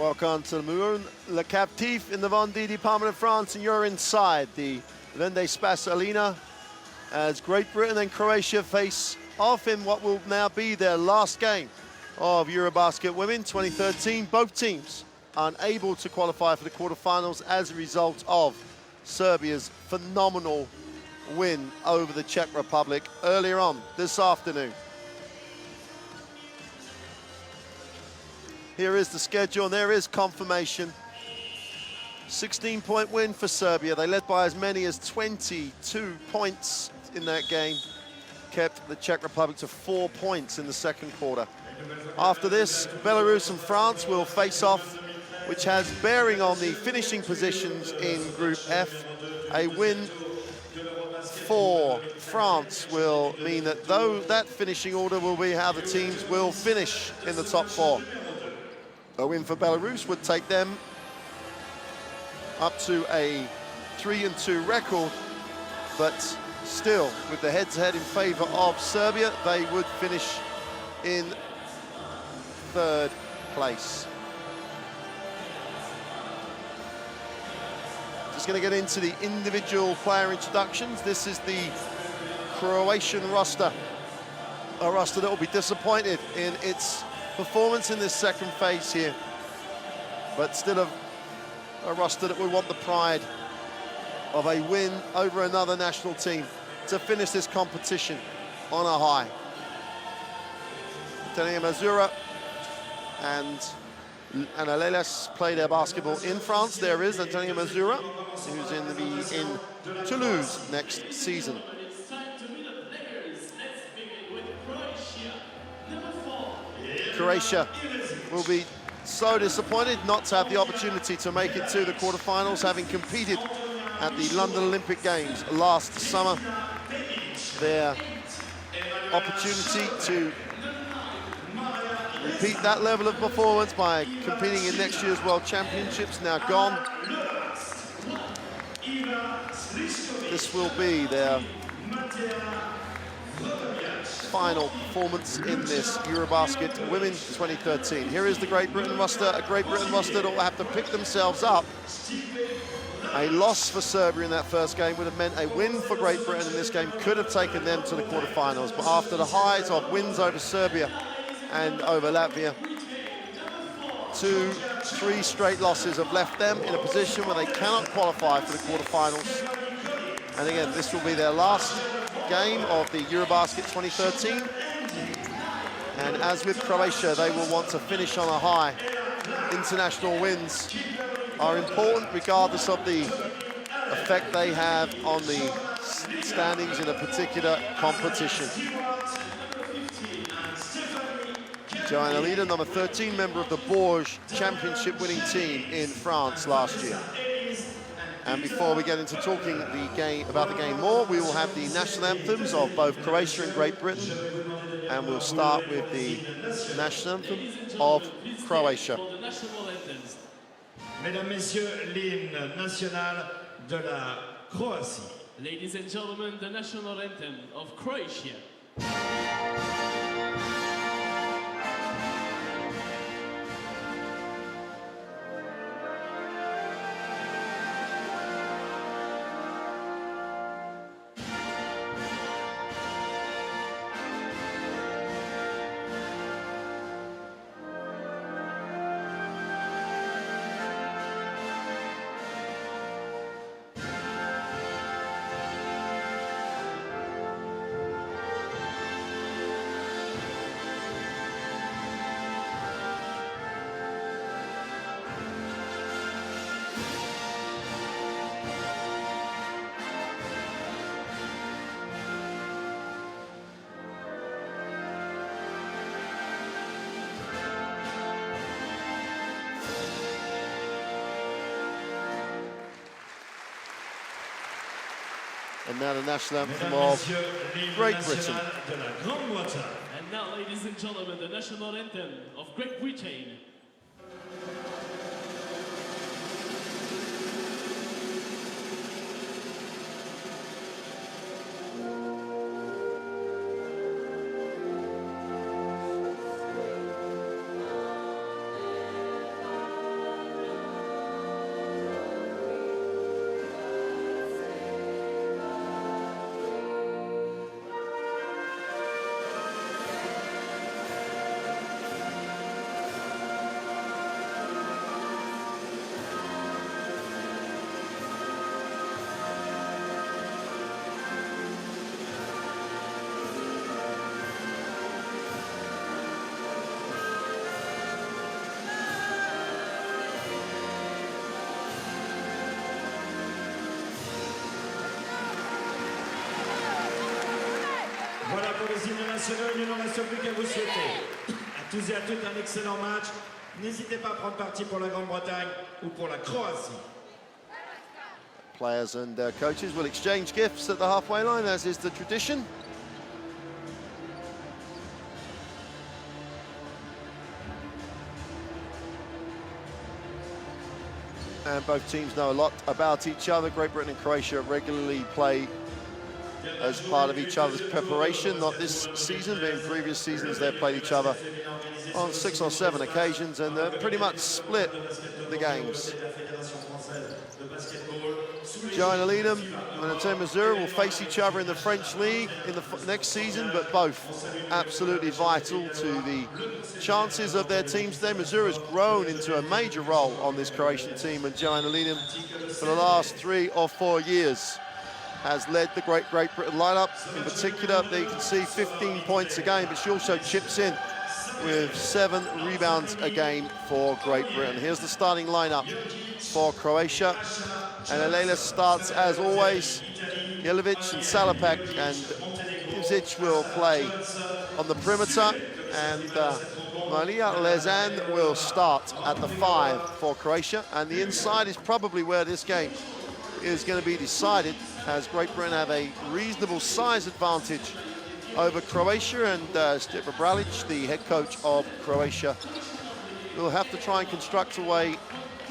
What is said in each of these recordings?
Welcome to the Moon Le Captif in the Vendée Department of France, and you're inside the Vendée Arena as Great Britain and Croatia face off in what will now be their last game of EuroBasket Women 2013. Both teams unable to qualify for the quarterfinals as a result of Serbia's phenomenal win over the Czech Republic earlier on this afternoon. Here is the schedule, and there is confirmation. 16-point win for Serbia. They led by as many as 22 points in that game. Kept the Czech Republic to 4 points in the second quarter. After this, Belarus and France will face off, which has bearing on the finishing positions in Group F. A win for France will mean that that finishing order will be how the teams will finish in the top four. A win for Belarus would take them up to a 3-2 record, but still, with the head-to-head in favor of Serbia, they would finish in third place. Just going to get into the individual player introductions. This is the Croatian roster, a roster that will be disappointed in its performance in this second phase here, but still a roster that we want the pride of a win over another national team to finish this competition on a high. Anthony Mazura and Aleles play their basketball in France. There is Antonio Mazura, who's in Toulouse next season. Croatia will be so disappointed not to have the opportunity to make it to the quarterfinals, having competed at the London Olympic Games last summer. Their opportunity to repeat that level of performance by competing in next year's World Championships now gone. This will be their final performance in this EuroBasket Women 2013. Here is the Great Britain roster, a Great Britain roster that will have to pick themselves up. A loss for Serbia in that first game would have meant a win for Great Britain in this game, could have taken them to the quarterfinals. But after the highs of wins over Serbia and over Latvia, 2-3 straight losses have left them in a position where they cannot qualify for the quarterfinals. And again, this will be their last game of the EuroBasket 2013. And as with Croatia, they will want to finish on a high. International wins are important regardless of the effect they have on the standings in a particular competition. Joanna Lida, number 13, member of the Bourges championship winning team in France last year. And before we get into talking about the game more, we will have the national anthems of both Croatia and Great Britain. And we'll start with the national anthem of Croatia. Mesdames, Messieurs, l'hymne national de la Croatie. Ladies and gentlemen, the national anthem of Croatia. And now the national anthem of Great Britain. And now, ladies and gentlemen, the national anthem of Great Britain. chers hymnes nationaux, il ne nous reste plus qu'à vous souhaiter à tous et à toutes un excellent match. N'hésitez pas à prendre parti pour la Grande-Bretagne ou pour la Croatie. Players and coaches will exchange gifts at the halfway line, as is the tradition. And both teams know a lot about each other. Great Britain and Croatia regularly play as part of each other's preparation, not this season, but in previous seasons they've played each other on 6 or 7 occasions and pretty much split the games. Joe and Allen and Anthems Missouri will face each other in the French League in the next season, but both absolutely vital to the chances of their teams there. Missouri has grown into a major role on this Croatian team, and Joe and Allen for the last 3 or 4 years has led the Great Britain lineup. In particular, there you can see 15 points a game, but she also chips in with 7 rebounds a game for Great Britain. Here's the starting lineup for Croatia. And Alela starts as always. Jelic and Salapak and Ivzic will play on the perimeter. And Maria Lezan will start at the 5 for Croatia. And the inside is probably where this game is going to be decided, as Great Britain have a reasonable size advantage over Croatia, and Stipa Bralic, the head coach of Croatia, will have to try and construct a way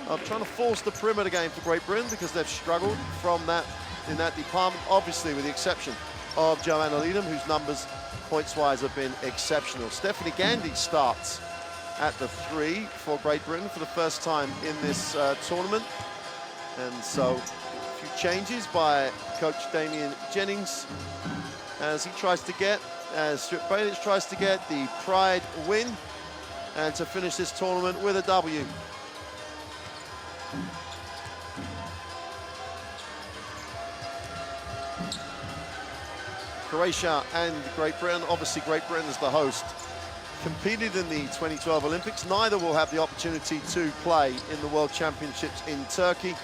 of trying to force the perimeter game for Great Britain, because they've struggled from that in that department, obviously with the exception of Joanna Leadham, whose numbers points-wise have been exceptional. Stephanie Gandy starts at the 3 for Great Britain for the first time in this tournament. And so a few changes by coach Damien Jennings as he tries to get, as Stuart Balic tries to get the Pride win and to finish this tournament with a W. Croatia and Great Britain, obviously Great Britain is the host, competed in the 2012 Olympics. Neither will have the opportunity to play in the World Championships in Turkey.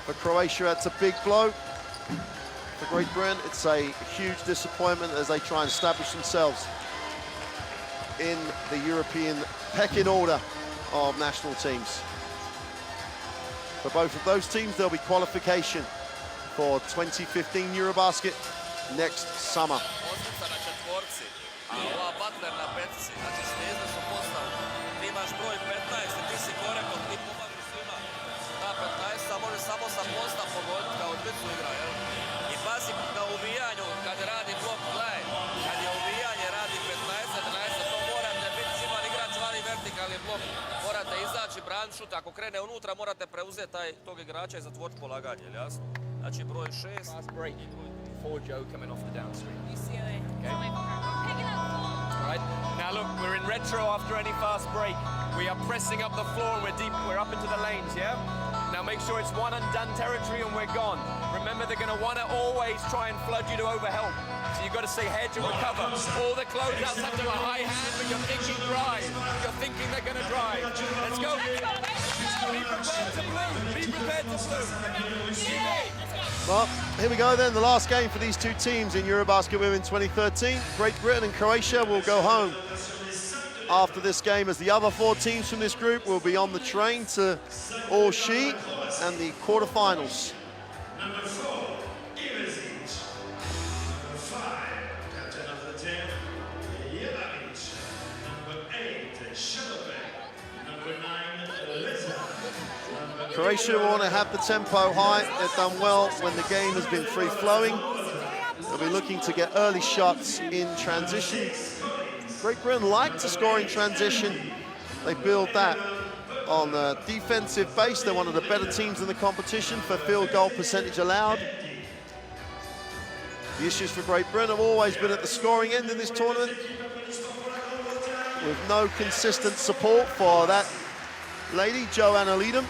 For Croatia, it's a big blow. For Great Britain, it's a huge disappointment as they try and establish themselves in the European pecking order of national teams. For both of those teams, there'll be qualification for 2015 EuroBasket next summer. Morate izaći, braniti šut, ako krene unutra morate preuzeti tog igrača i zatvoriti polaganje, jasno? Znači broj 6. Fast break for Joe coming off the downscreen. UCLA. Okay. Right. Now look, we're in retro after any fast break. We are pressing up the floor and we're up into the lanes, yeah? Now make sure it's one and done territory and we're gone. Remember, they're going to want to always try and flood you to overhelp. So you've got to say hedge and recover. All the closeouts have to have a high hand, but you're thinking drive. You're thinking they're going to drive. Let's go. Be prepared to bloom. Be prepared to bloom. Well, here we go then, the last game for these two teams in EuroBasket Women 2013. Great Britain and Croatia will go home after this game, as the other 4 teams from this group will be on the train to Orshi and the quarterfinals. Number 4, Ivzic. Number 5, captain of the team, Jelic. Number 8, Shadowbank. Number 9, Leza. Croatia want to have the tempo high. They've done well when the game has been free-flowing. They'll be looking to get early shots in transition. Great Britain like to score in transition. They build that on a defensive base. They're one of the better teams in the competition for field goal percentage allowed. The issues for Great Britain have always been at the scoring end in this tournament, with no consistent support for that lady, Joanna Leadham.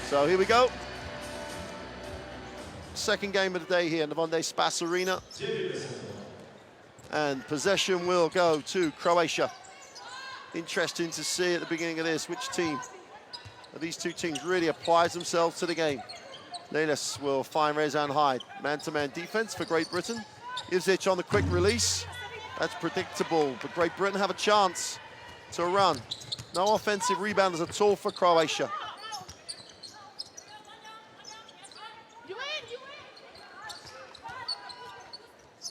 So here we go. Second game of the day here in the Vonde Spas Arena. And possession will go to Croatia. Interesting to see at the beginning of this which team of these two teams really applies themselves to the game. Lelis will find Rezan Hyde. Man-to-man defense for Great Britain. Ivzic on the quick release. That's predictable, but Great Britain have a chance to run. No offensive rebounders at all for Croatia.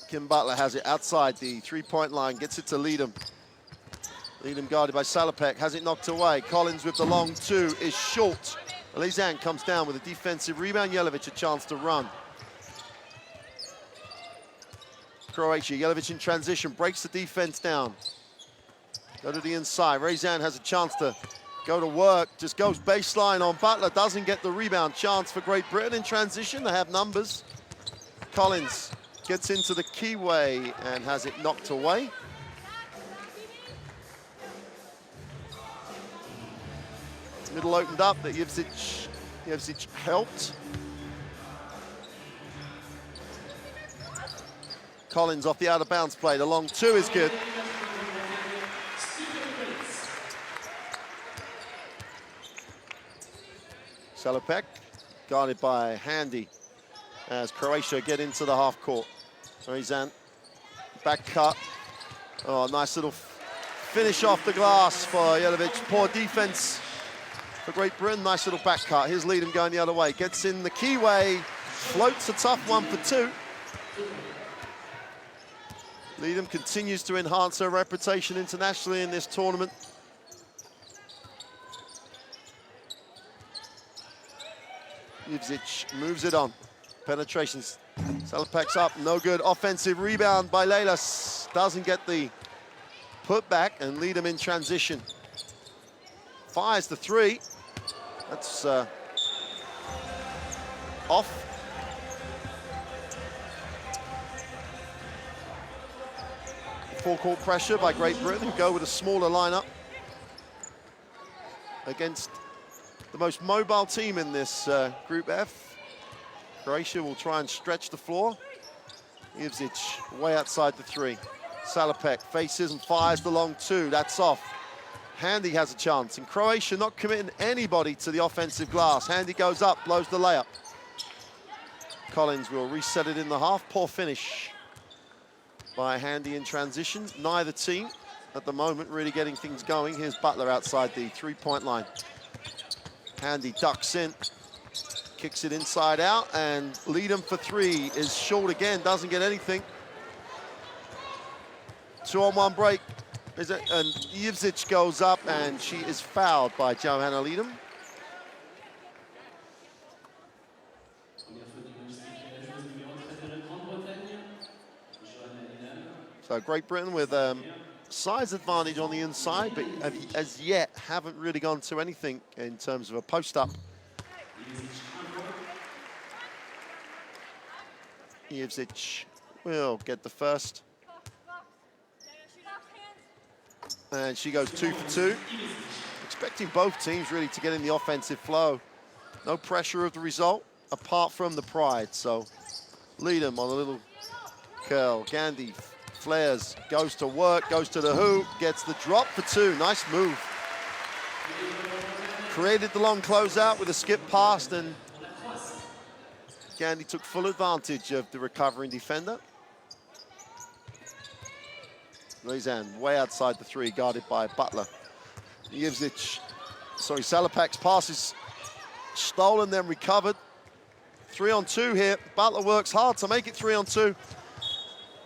Kim Butler has it outside the three-point line, gets it to Leadham. Leadham guarded by Salopek, has it knocked away. Collins with the long two is short. Lezan comes down with a defensive rebound. Jelavic a chance to run. Croatia, Jelavic in transition, breaks the defense down. Go to the inside. Rezan has a chance to go to work, just goes baseline on Butler, doesn't get the rebound. Chance for Great Britain in transition, they have numbers. Collins gets into the keyway and has it knocked away. Middle opened up, but Ivzic helped. Collins off the out of bounds play. The long two is good. Salopek guarded by Handy as Croatia get into the half court. Rezan, back cut. Oh, nice little finish off the glass for Jelavic. Poor defense for Great Britain. Nice little back cut. Here's Leadham going the other way. Gets in the keyway. Floats a tough one for two. Leadham continues to enhance her reputation internationally in this tournament. Ivzic moves it on. Penetrations. Salopek's up, no good. Offensive rebound by Lelis. Doesn't get the putback and Leadham in transition. Fires the three. That's off. Full court pressure by Great Britain, who go with a smaller lineup against the most mobile team in this Group F. Croatia will try and stretch the floor. Ivzic way outside the three. Salopek faces and fires the long two. That's off. Handy has a chance, and Croatia not committing anybody to the offensive glass. Handy goes up, blows the layup. Collins will reset it in the half. Poor finish by Handy in transition. Neither team at the moment really getting things going. Here's Butler outside the three-point line. Handy ducks in, kicks it inside out, and Leadham for three is short again, doesn't get anything. 2-on-1 break, and Ivzic goes up, and she is fouled by Johanna Leadham. So Great Britain with size advantage on the inside, but as yet haven't really gone to anything in terms of a post-up. Ivzic will get the first. And she goes 2 for 2. Expecting both teams really to get in the offensive flow. No pressure of the result, apart from the pride. So Leadham on a little curl. Gandhi flares, goes to work, goes to the hoop, gets the drop for two. Nice move. Created the long closeout with a skip pass, and Gandhi took full advantage of the recovering defender. Rezan way outside the three, guarded by Butler. Salopek's pass is stolen, then recovered. 3-on-2 here. Butler works hard to make it 3-on-2.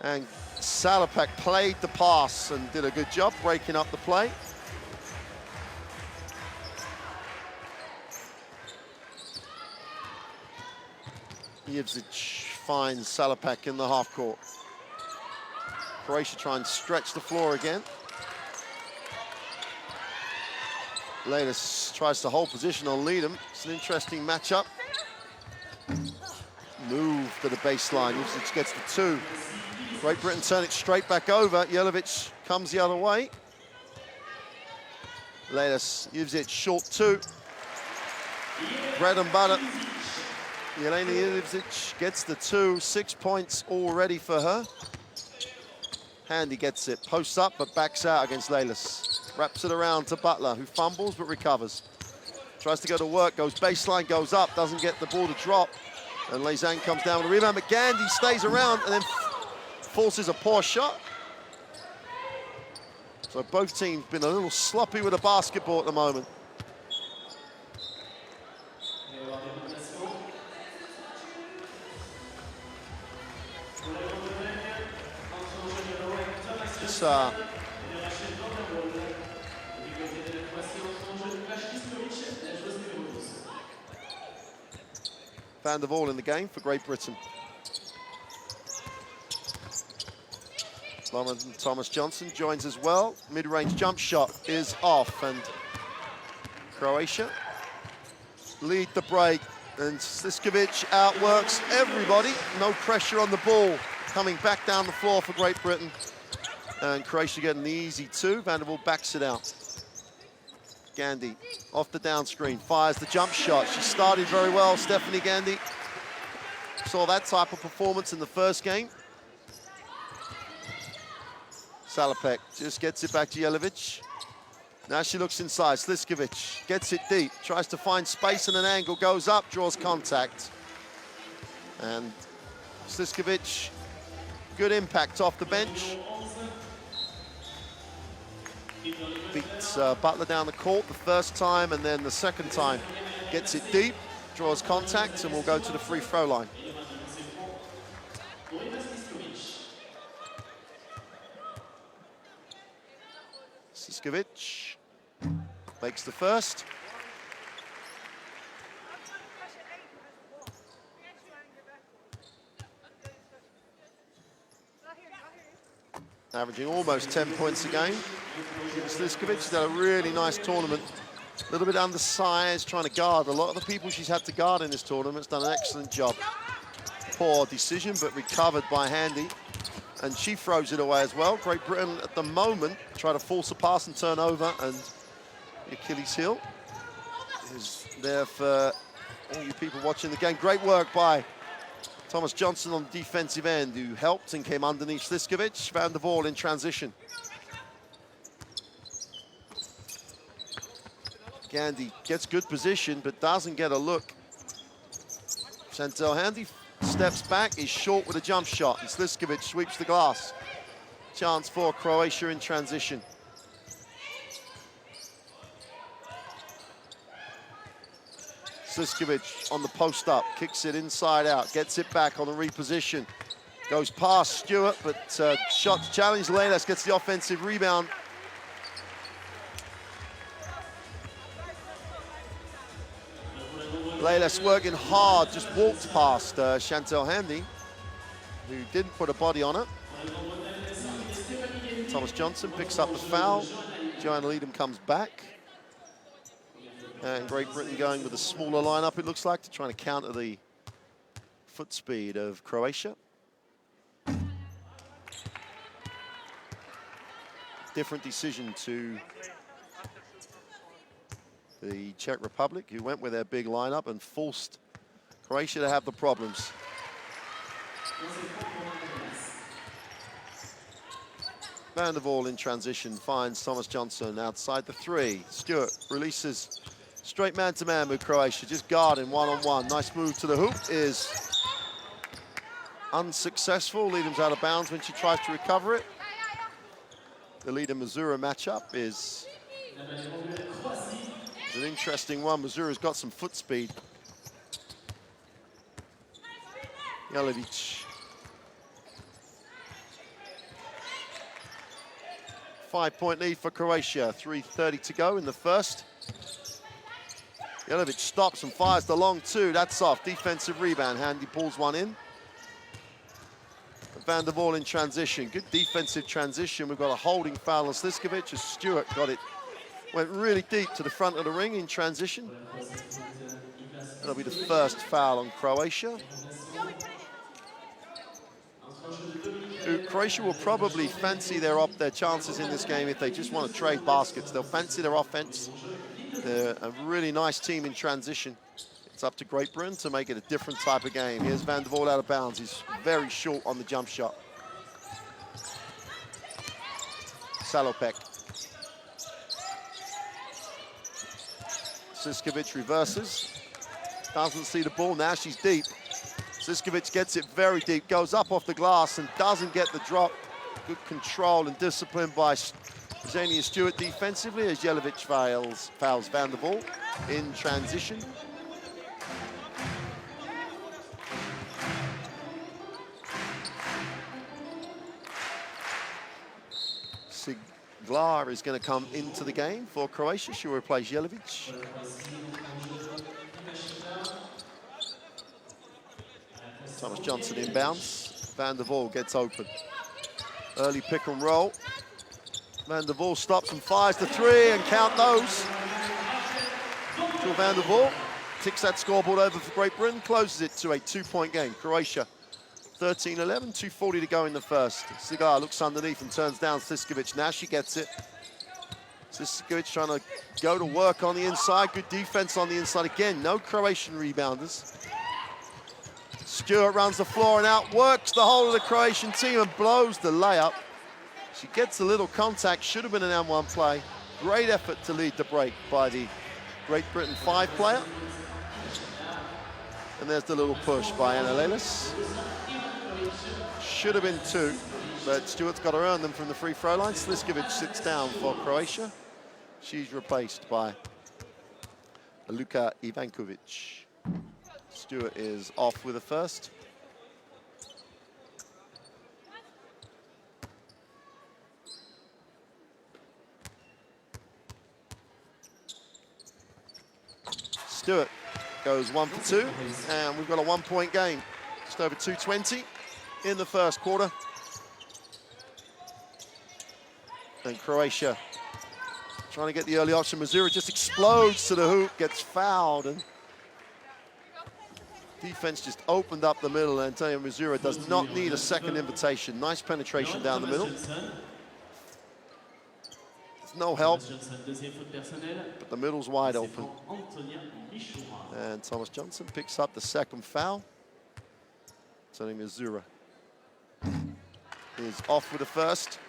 And Salopek played the pass and did a good job breaking up the play. Ivzic finds Salopek in the half court. Croatia try and stretch the floor again. Lelis tries to hold position on Leadham. It's an interesting matchup. Move to the baseline. Ivzic gets the two. Great Britain turn it straight back over. Jelavic comes the other way. Lelis, Ivzic short two. Bread and butter. Jelena Ivzic gets the two. 6 points already for her. Handy gets it, posts up, but backs out against Lelis. Wraps it around to Butler, who fumbles but recovers. tries to go to work, goes baseline, goes up, doesn't get the ball to drop. And Lezang comes down with a rebound, but Gandhi stays around and then forces a poor shot. So both teams been a little sloppy with the basketball at the moment. This, Van der Waal in the game for Great Britain. Thomas Johnson joins as well. Mid-range jump shot is off, and Croatia lead the break. And Sliskovic outworks everybody. No pressure on the ball. Coming back down the floor for Great Britain. And Croatia getting the easy two. Van der Waal backs it out. Gandhi off the down screen, fires the jump shot. She started very well, Stephanie Gandhi. Saw that type of performance in the first game. Salopek just gets it back to Jelavic. Now she looks inside. Sliskovic gets it deep, tries to find space and an angle, goes up, draws contact. And Sliskovic, good impact off the bench. Beats Butler down the court the first time, and then the second time gets it deep, draws contact, and will go to the free throw line. Sliskovic makes the first. Averaging almost 10 points a game. Sliskovic has had a really nice tournament. A little bit undersized, trying to guard. A lot of the people she's had to guard in this tournament has done an excellent job. Poor decision, but recovered by Handy. And she throws it away as well. Great Britain at the moment try to force a pass and turn over, and the Achilles heel is there for all you people watching the game. Great work by Thomas Johnson on the defensive end, who helped and came underneath Sliskovic. Van der Waal in transition. Gandhi gets good position, but doesn't get a look. Chantel Handy steps back, is short with a jump shot, and Sliskovic sweeps the glass. Chance for Croatia in transition. Sliskovic on the post up, kicks it inside out, gets it back on the reposition. Goes past Stewart, but shot challenge. Lelas gets the offensive rebound. Lelas working hard, just walked past Chantel Handy, who didn't put a body on it. Thomas Johnson picks up the foul. Joanna Leadham comes back. And Great Britain going with a smaller lineup, it looks like, to try to counter the foot speed of Croatia. Different decision to the Czech Republic, who went with their big lineup and forced Croatia to have the problems. Van der Waal in transition finds Thomas Johnson outside the three. Stewart releases. Straight man-to-man with Croatia, just guarding one-on-one. Nice move to the hoop is unsuccessful. Leadham's out of bounds when she tries to recover it. The Leadham-Mazura matchup is an interesting one. Mazura's got some foot speed. Jelavic. 5-point lead for Croatia, 3:30 to go in the first. Jelavic stops and fires the long two. That's off. Defensive rebound. Handy pulls one in. Van der Waal in transition. Good defensive transition. We've got a holding foul on Sliskovic as Stewart got it. Went really deep to the front of the ring in transition. That'll be the first foul on Croatia. Croatia will probably fancy their chances in this game if they just want to trade baskets. They'll fancy their offense. They're a really nice team in transition. It's up to Great Britain to make it a different type of game. Here's Van der Waal out of bounds. He's very short on the jump shot. Salopek. Siskovic reverses. Doesn't see the ball, now she's deep. Siskovic gets it very deep, goes up off the glass and doesn't get the drop. Good control and discipline by Xenia Stewart defensively as Jelavic fouls Van der Waal in transition. Siglar is going to come into the game for Croatia. She will replace Jelavic. Thomas Johnson inbounds. Van der Waal gets open. Early pick and roll. Van der Waal stops and fires the three, and count those. Jill Van der Waal ticks that scoreboard over for Great Britain, closes it to a 2-point game. Croatia 13-11, 2:40 to go in the first. Siglar looks underneath and turns down Siskovic. Now she gets it. Siskovic trying to go to work on the inside. Good defense on the inside again. No Croatian rebounders. Stewart runs the floor and outworks the whole of the Croatian team and blows the layup. She gets a little contact, should have been an M1 play. Great effort to lead the break by the Great Britain 5 player. And there's the little push by Anna Lelis. Should have been 2, but Stewart's got to earn them from the free throw line. Sliskovic sits down for Croatia. She's replaced by Luka Ivankovic. Stewart is off with a first. Stewart goes 1 for 2, and we've got a 1-point game. Just over 2:20 in the first quarter. And Croatia trying to get the early option. Missouri just explodes to the hoop, gets fouled, and defense just opened up the middle. And Antonio Missouri does not need a second invitation. Nice penetration down the middle. No help, but the middle's wide open. And Thomas Johnson picks up the second foul. Tony Missouri is off with the first.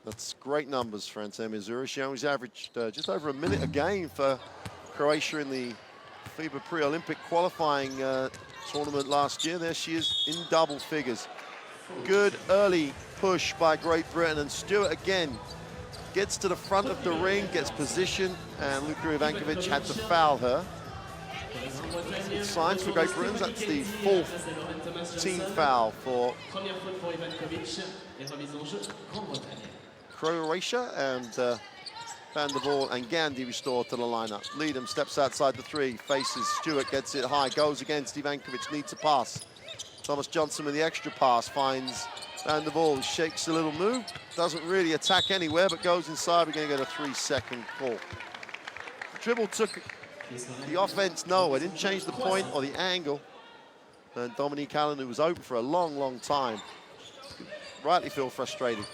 That's great numbers for Antonio Missouri. She only averaged just over a minute a game for Croatia in the FIBA pre-Olympic qualifying tournament last year. There she is in double figures. Good early push by Great Britain, and Stewart again gets to the front of the ring, gets position, and Luka Ivankovic had to foul her. Signs for Great Britain, that's the 4th team foul for Croatia, and Van der Waal and Gandhi restored to the lineup. Leadham steps outside the 3, faces Stewart, gets it high, goes against Ivankovic, needs a pass. Thomas Johnson with the extra pass finds Van der Waal, shakes a little move, doesn't really attack anywhere, but goes inside. We're going to get a 3-second call. The dribble took the offense nowhere, didn't change the point or the angle. And Dominique Allen, who was open for a long, long time, rightly feel frustrated.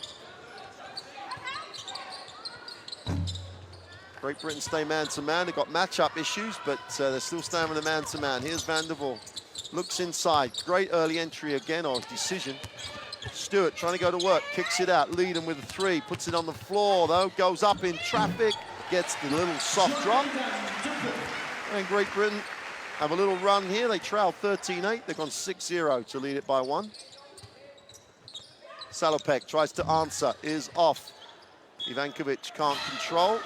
Great Britain stay man-to-man. They've got matchup issues, but they're still staying with a man-to-man. Here's Van der Waal. Looks inside. Great early entry again, or decision. Stewart trying to go to work. Kicks it out. Leadham with a 3. Puts it on the floor, though. Goes up in traffic. Gets the little soft drop. And Great Britain have a little run here. They trail 13-8. They've gone 6-0 to lead it by 1. Salopek tries to answer. Is off. Ivankovic can't control.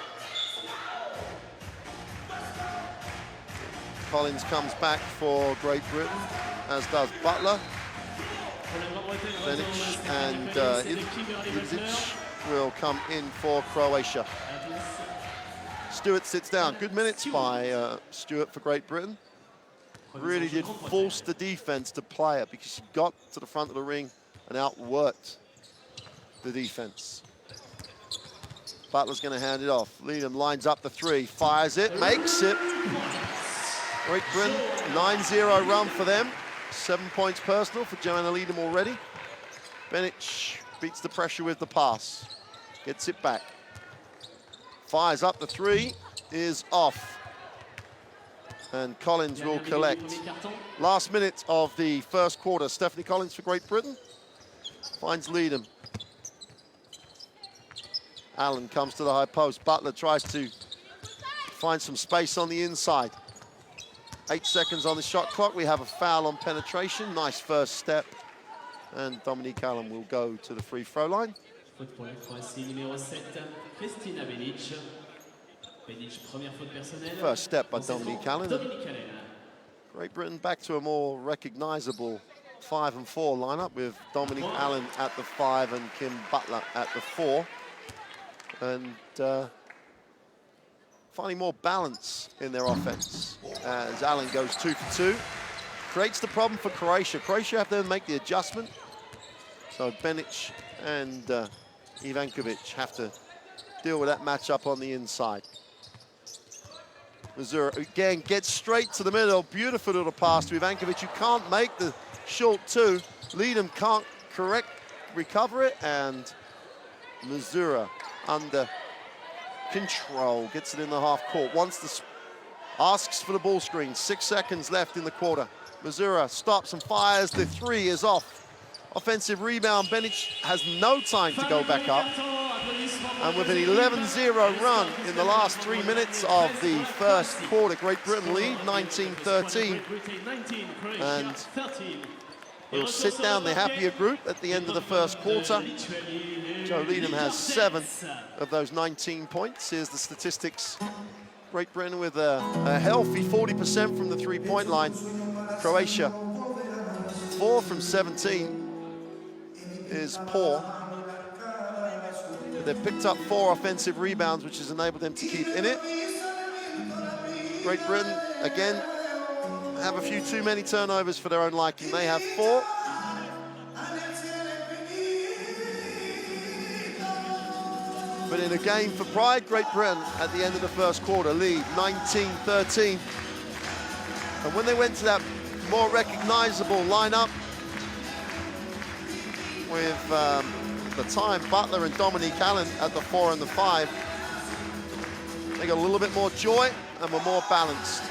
Collins comes back for Great Britain, as does Butler. Benic and Idzic will come in for Croatia. Stewart sits down. Good minutes by Stewart for Great Britain. Really did force the defense to play it because she got to the front of the ring and outworked the defense. Butler's going to hand it off. Leadham lines up the 3, fires it, makes it. Great Britain, 9-0 run for them. 7 points personal for Joanna Leadham already. Benic beats the pressure with the pass. Gets it back. Fires up the 3, is off. And Collins will collect. Last minute of the first quarter. Stephanie Collins for Great Britain. Finds Leadham. Allen comes to the high post. Butler tries to find some space on the inside. 8 seconds on the shot clock. We have a foul on penetration. Nice first step. And Dominique Allen will go to the free throw line. Faute pour la Croatie, numéro 7, Christina Benic. Benic, première faute personnelle. First step by Dominique Allen. Dominique Allen. Great Britain back to a more recognizable 5 and 4 lineup with Dominique Allen at the 5 and Kim Butler at the 4. And finding more balance in their offense as Allen goes 2 for 2. Creates the problem for Croatia. Croatia have to make the adjustment. So Benic and Ivankovic have to deal with that matchup on the inside. Missouri again gets straight to the middle. Beautiful little pass to Ivankovic. You can't make the short 2. Leadham can't recover it, and Missouri under control gets it in the half court. Asks for the ball screen. 6 seconds left in the quarter. Missouri stops and fires. The 3 is off. Offensive rebound. Benic has no time to go back up. And with an 11-0 run in the last 3 minutes of the first quarter, Great Britain lead 19-13. And we'll sit down the happier group at the end of the first quarter. Joe Leadham has 7 of those 19 points. Here's the statistics. Great Britain with a healthy 40% from the three-point line. Croatia, 4 from 17 is poor. They've picked up 4 offensive rebounds, which has enabled them to keep in it. Great Britain, again, have a few too many turnovers for their own liking. They have 4. But in a game for pride, Great Britain at the end of the first quarter lead 19-13. And when they went to that more recognizable lineup with the time Butler and Dominique Allen at the 4 and the 5, they got a little bit more joy and were more balanced.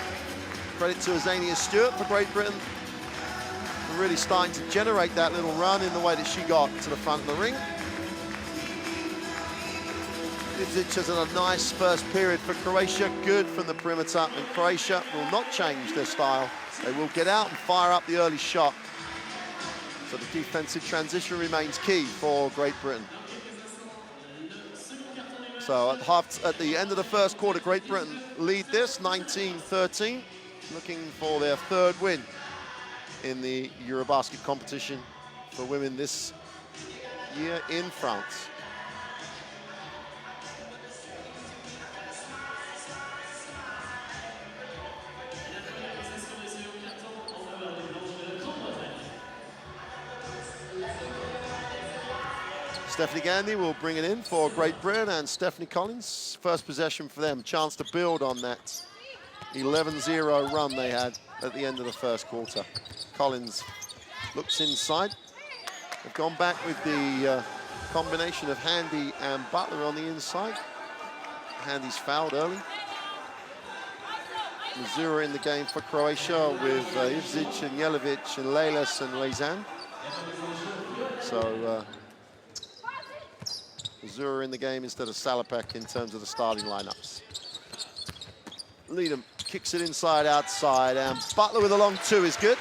Credit to Azania Stewart for Great Britain for really starting to generate that little run in the way that she got to the front of the ring. Ivzic has a nice first period for Croatia, good from the perimeter, and Croatia will not change their style. They will get out and fire up the early shot. So the defensive transition remains key for Great Britain. So at the end of the first quarter, Great Britain lead this 19-13, looking for their 3rd win in the EuroBasket competition for women this year in France. Stephanie Gandy will bring it in for Great Britain, and Stephanie Collins, first possession for them. Chance to build on that 11-0 run they had at the end of the first quarter. Collins looks inside. They've gone back with the combination of Handy and Butler on the inside. Handy's fouled early. Missouri in the game for Croatia with Ivzic and Jelavic and Lelis and Lezan. So Missouri in the game instead of Salopek in terms of the starting lineups. Leadham kicks it inside, outside, and Butler with a long 2 is good.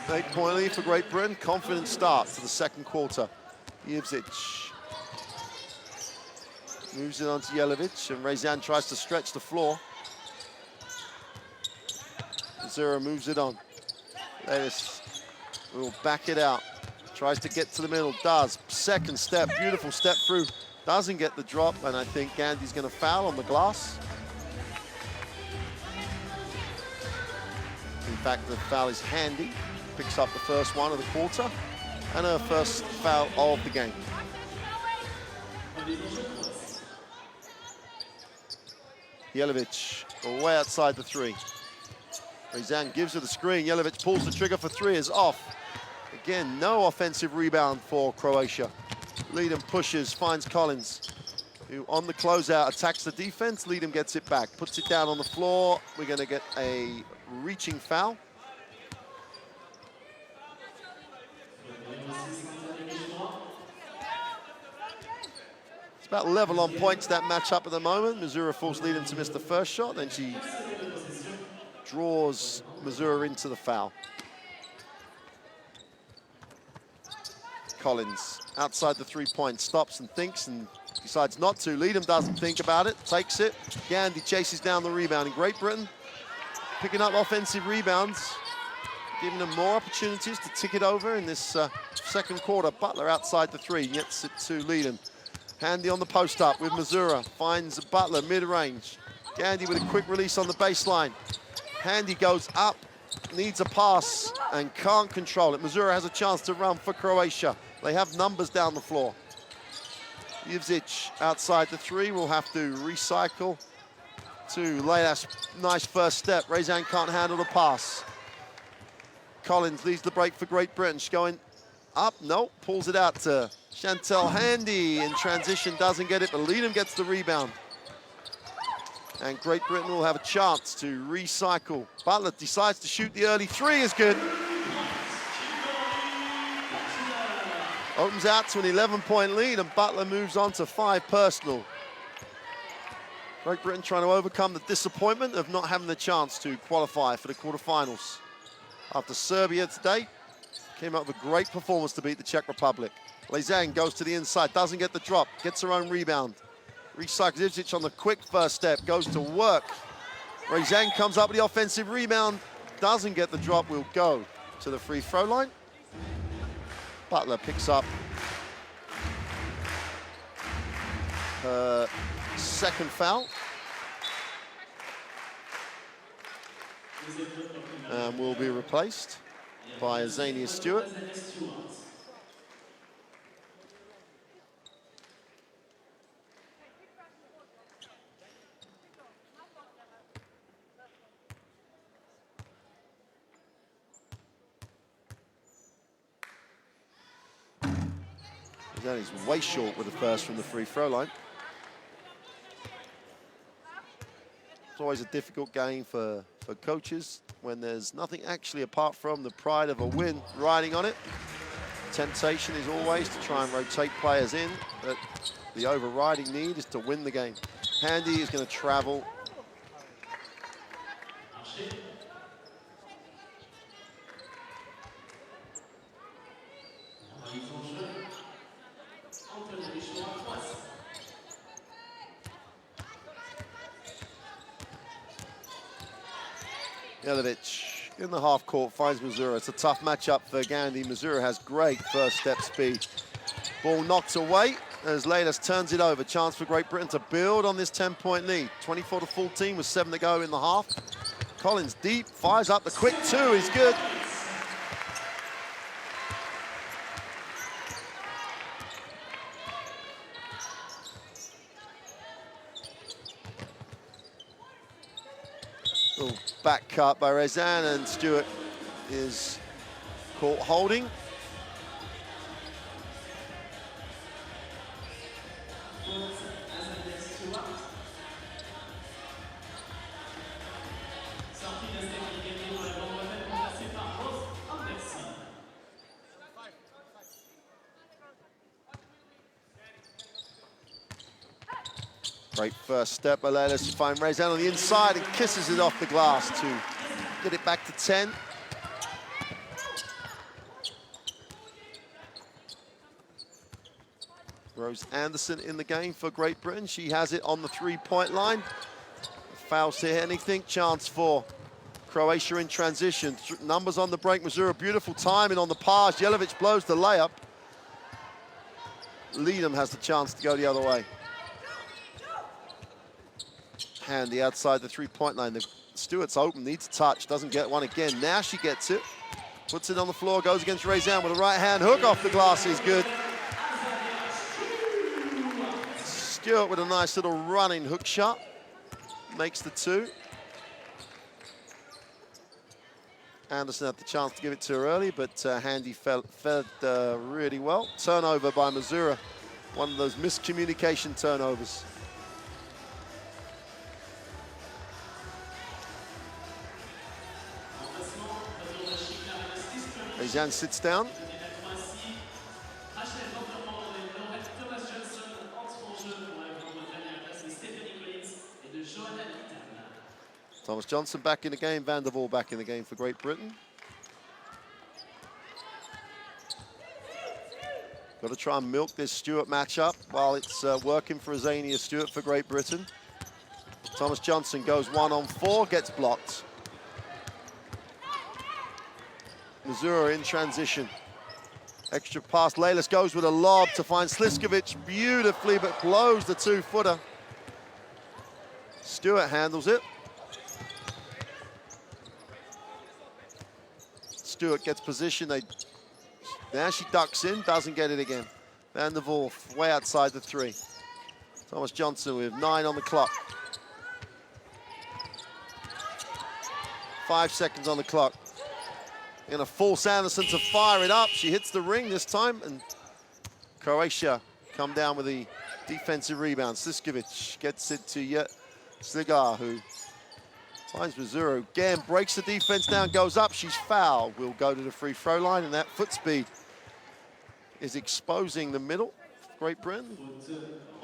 8-point lead for Great Britain. Confident start to the second quarter. Ivzic moves it on to Jelavic, and Rezan tries to stretch the floor. Missouri moves it on. Lelis will back it out. Tries to get to the middle, does. Second step, beautiful step through. Doesn't get the drop, and I think Gandy's going to foul on the glass. In fact, the foul is Handy. Picks up the first one of the quarter, and her first foul of the game. Jelavic way outside the 3. Rezan gives her the screen. Jelavic pulls the trigger for 3, is off. Again, no offensive rebound for Croatia. Leadham pushes, finds Collins, who on the closeout attacks the defense. Leadham gets it back, puts it down on the floor. We're going to get a reaching foul. about level on points, that matchup at the moment. Missouri forced Leadham to miss the first shot, then she draws Missouri into the foul. Collins outside the 3-point, stops and thinks and decides not to. Leadham doesn't think about it, takes it. Gandy chases down the rebound. In Great Britain, picking up offensive rebounds, giving them more opportunities to tick it over in this second quarter. Butler outside the 3, gets it to Leadham. Handy on the post up with Missouri, finds Butler mid-range. Gandy with a quick release on the baseline. Handy goes up, needs a pass and can't control it. Missouri has a chance to run for Croatia. They have numbers down the floor. Jivcic outside the 3 will have to recycle to lay that nice first step. Rezan can't handle the pass. Collins leads the break for Great Britain. She's going up, nope, pulls it out to Chantel Handy in transition, doesn't get it, but Leadham gets the rebound. And Great Britain will have a chance to recycle. Butler decides to shoot the early 3, is good. Opens out to an 11-point lead, and Butler moves on to 5 personal. Great Britain trying to overcome the disappointment of not having the chance to qualify for the quarterfinals. After Serbia today came up with a great performance to beat the Czech Republic. Lezang goes to the inside, doesn't get the drop, gets her own rebound. Recycles Ivcic on the quick first step, goes to work. Rezang comes up with the offensive rebound, doesn't get the drop, will go to the free throw line. Butler picks up her second foul. And will be replaced by Zania Stewart. Zania's way short with the first from the free throw line. It's always a difficult game for coaches when there's nothing actually apart from the pride of a win riding on it. Temptation is always to try and rotate players in, but the overriding need is to win the game. Handy is going to travel. Jelic in the half court finds Missouri. It's a tough matchup for Gandy. Missouri has great first step speed. Ball knocked away as Leilas turns it over. Chance for Great Britain to build on this 10-point lead. 24-14 with 7 to go in the half. Collins deep, fires up the quick 2 is good. Back cut by Rezan, and Stewart is caught holding. Great first step by Leilas to find Rezan on the inside and kisses it off the glass to get it back to 10. Rose Anderson in the game for Great Britain. She has it on the 3-point line. Fouls to anything, chance for Croatia in transition. Numbers on the break, Missouri, beautiful timing on the pass. Jelic blows the layup. Leadham has the chance to go the other way. Handy outside the 3-point line. Stewart's open, needs a touch, doesn't get one again. Now she gets it, puts it on the floor, goes against Rezan with a right-hand hook off the glass is good. Stewart with a nice little running hook shot, makes the 2. Anderson had the chance to give it to her early, but Handy fed really well. Turnover by Missouri, one of those miscommunication turnovers. Rezan sits down. Johnson back in the game, Van der Waal back in the game for Great Britain. Got to try and milk this Stewart matchup while it's working for Azania Stewart for Great Britain. Thomas Johnson goes 1-on-4, gets blocked. Missouri in transition. Extra pass, Leylis goes with a lob to find Sliskovic beautifully, but blows the 2-footer. Stewart handles it. Stewart gets position. Now she ducks in, doesn't get it again. Van der Waal way outside the 3. Thomas Johnson with 9 on the clock. 5 seconds on the clock. Going to force Anderson to fire it up. She hits the ring this time, and Croatia come down with the defensive rebound. Sliskovic gets it to Sligar, who finds Missouri again, breaks the defense down, goes up. She's fouled. Will go to the free throw line, and that foot speed is exposing the middle of Great Britain.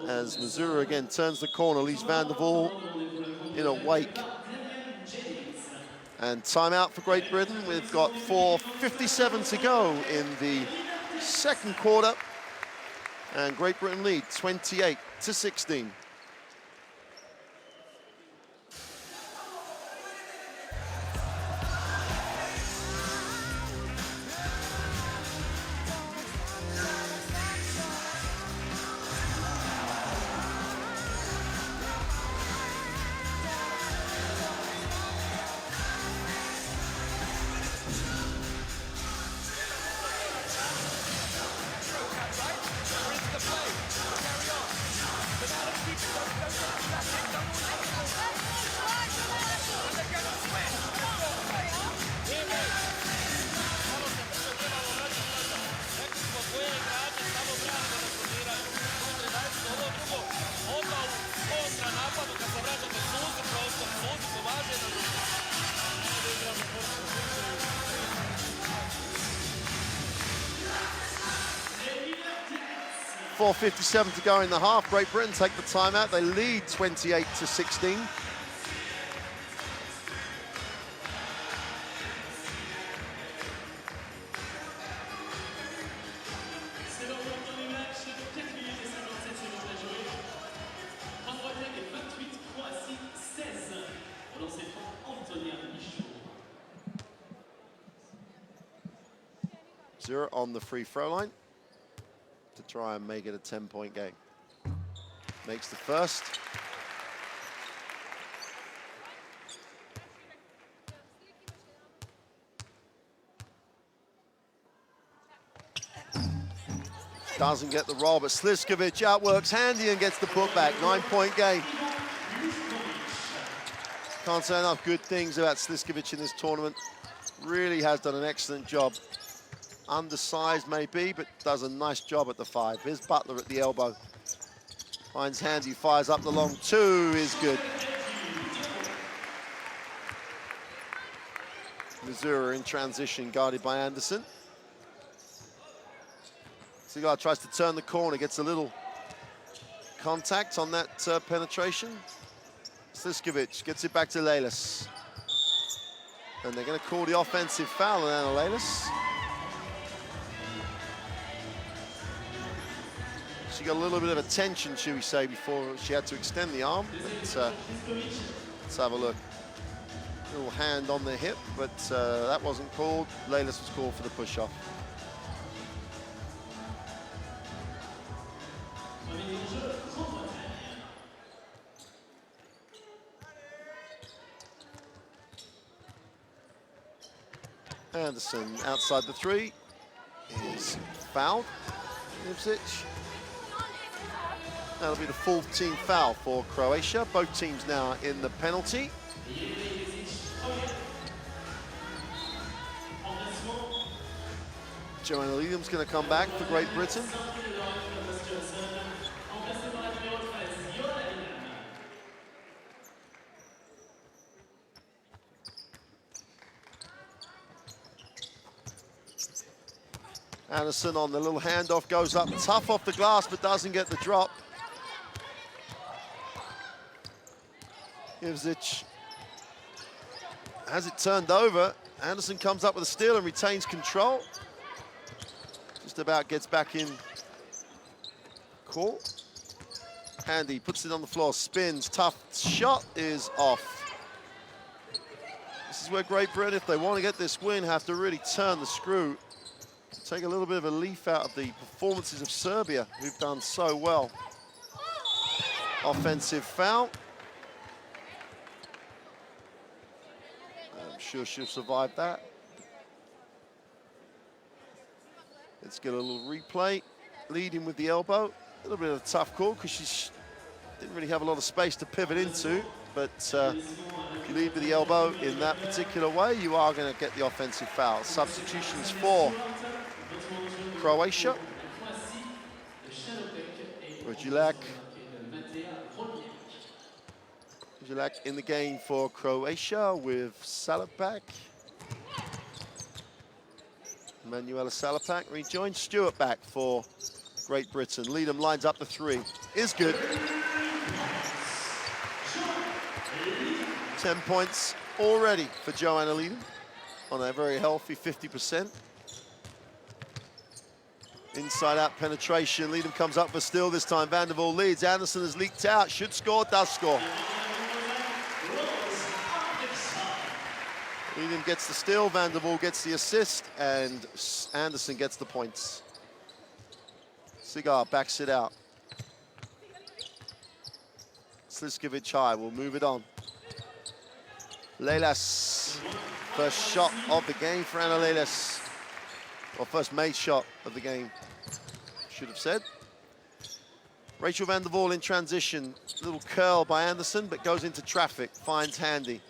As Missouri again turns the corner, leaves Van der Waal in a wake. And timeout for Great Britain. We've got 4:57 to go in the second quarter. And Great Britain lead 28-16. .457 to go in the half. Great Britain take the timeout. They lead 28-16. Zero on the free throw line to try and make it a 10-point game. Makes the first. Doesn't get the roll, but Sliskovic outworks Handy and gets the putback. 9-point game. Can't say enough good things about Sliskovic in this tournament. Really has done an excellent job. Undersized maybe, but does a nice job at the 5. Here's Butler at the elbow. Finds Handy, fires up the long 2, is good. Missouri in transition, guarded by Anderson. Cigar tries to turn the corner, gets a little contact on that penetration. Sliskovic gets it back to Leylis. And they're going to call the offensive foul on Anna Leylis. She got a little bit of attention, should we say, before she had to extend the arm. But, let's have a look. Little hand on the hip, but that wasn't called. Leylis was called for the push-off. Anderson outside the 3 is fouled. Ivsic. That'll be the 4th team foul for Croatia. Both teams now in the penalty. Joanna Leadham's going to come back for Great Britain. Anderson on the little handoff, goes up tough off the glass, but doesn't get the drop. Ivsic As it turned over, Anderson comes up with a steal and retains control. Just about gets back in court. Handy puts it on the floor, spins, tough shot is off. This is where Great Britain, if they want to get this win, have to really turn the screw. Take a little bit of a leaf out of the performances of Serbia, who've done so well. Offensive foul. I'm sure she'll survive that. Let's get a little replay. Leading with the elbow. A little bit of a tough call because she didn't really have a lot of space to pivot into. But if you lead with the elbow in that particular way, you are going to get the offensive foul. Substitutions for Croatia. Rajulak in the game for Croatia with Salapak. Manuela Salapak rejoins. Stewart back for Great Britain. Leadham lines up the three. Is good. 10 points already for Joanna Leadham on a very healthy 50%. Inside out penetration. Leadham comes up for steal this time. Van der Waal leads. Anderson has leaked out. Should score, does score. Leadham gets the steal, Van der Waal gets the assist, and Anderson gets the points. Cigar backs it out. Sliskovic high, will move it on. Lelas, first shot of the game for Anna Lelas. Or first made shot of the game, should have said. Rachel Van der Waal in transition. Little curl by Anderson, but goes into traffic, finds Handy.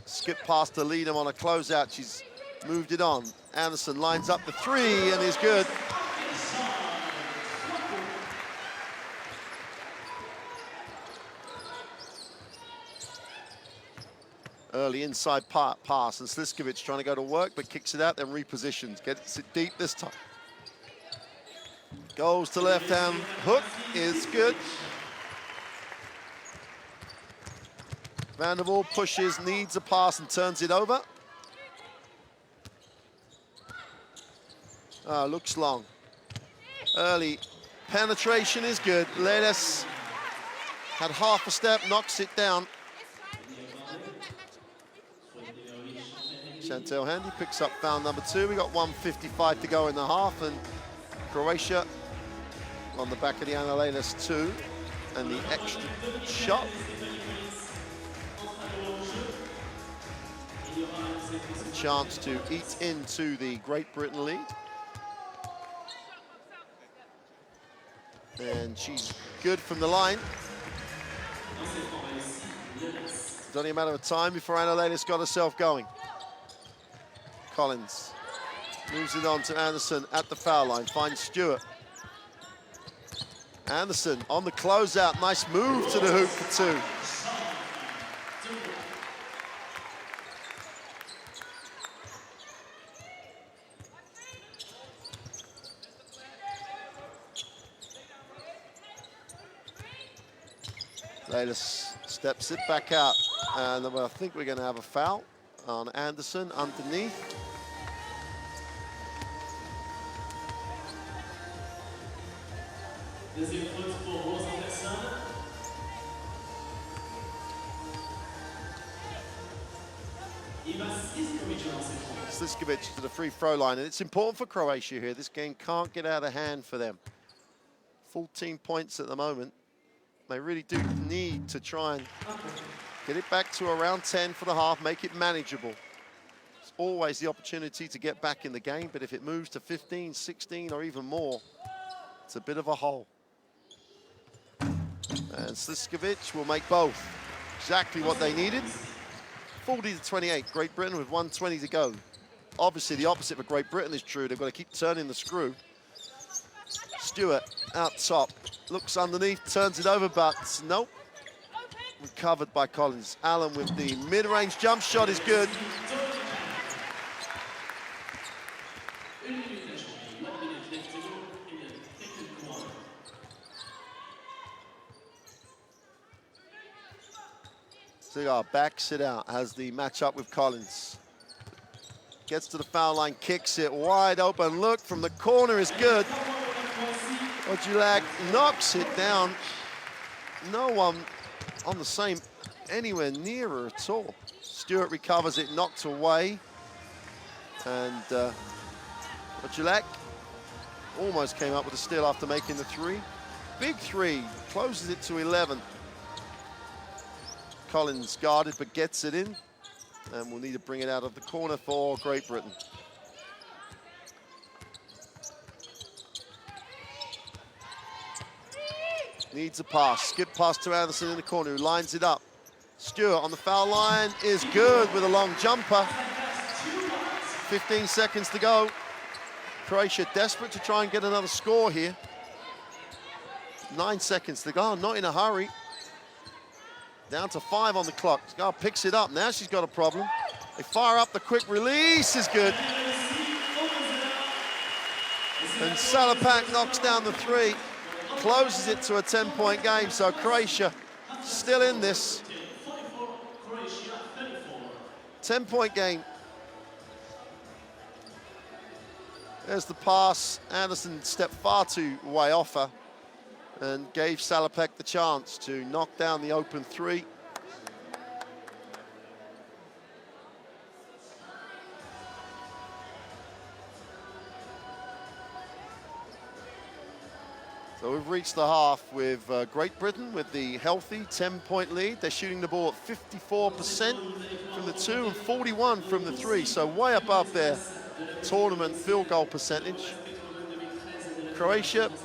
Skip past to Leadham on a closeout. She's moved it on. Anderson lines up the three and is good. Early inside pass, and Sliskovic trying to go to work, but kicks it out, then repositions. Gets it deep this time. Goes to left-hand hook, is good. Van der Waal pushes, needs a pass and turns it over. Looks long. Early penetration is good. Lelas had half a step, knocks it down. Chantel Handy picks up foul number 2. We got 1:55 to go in the half, and Croatia on the back of the Anna Lelas 2 and the extra shot. A chance to eat into the Great Britain lead. And she's good from the line. It's only a matter of time before Anna Lelas got herself going. Collins moves it on to Anderson at the foul line, finds Stewart. Anderson on the closeout, nice move to the hoop for 2. Lelas steps it back out, and I think we're going to have a foul on Anderson underneath. Sliskovic to the free throw line, and it's important for Croatia here. This game can't get out of hand for them. 14 points at the moment. They really do need to try and get it back to around 10 for the half, make it manageable. It's always the opportunity to get back in the game, but if it moves to 15, 16, or even more, it's a bit of a hole. And Sliskovic will make both. Exactly what they needed. 40-28, Great Britain with 1:20 to go. Obviously, the opposite for Great Britain is true. They've got to keep turning the screw. Stewart out top, looks underneath, turns it over, but nope. Recovered by Collins. Allen with the mid-range jump shot is good. Zigar backs it out, has the matchup with Collins. Gets to the foul line, kicks it wide open. Look from the corner is good. Ojulak knocks it down. No one on the same, anywhere near her at all. Stewart recovers it, knocked away. And Ojulak almost came up with a steal after making the three. Big three, closes it to 11. Collins guarded but gets it in. And we'll need to bring it out of the corner for Great Britain. Needs a pass, skip pass to Anderson in the corner, who lines it up. Stewart on the foul line is good with a long jumper. 15 seconds to go. Croatia desperate to try and get another score here. 9 seconds to go, not in a hurry. Down to 5 on the clock. Scar picks it up. Now she's got a problem. They fire up. The quick release is good. And Salapak knocks down the three. Closes it to a 10-point game. So Croatia still in this. 10-point game. There's the pass. Anderson stepped far too way off her and gave Salopek the chance to knock down the open three. So we've reached the half with Great Britain with the healthy 10-point lead. They're shooting the ball at 54% from the 2 and 41 from the 3, so way above their tournament field goal percentage. Croatia have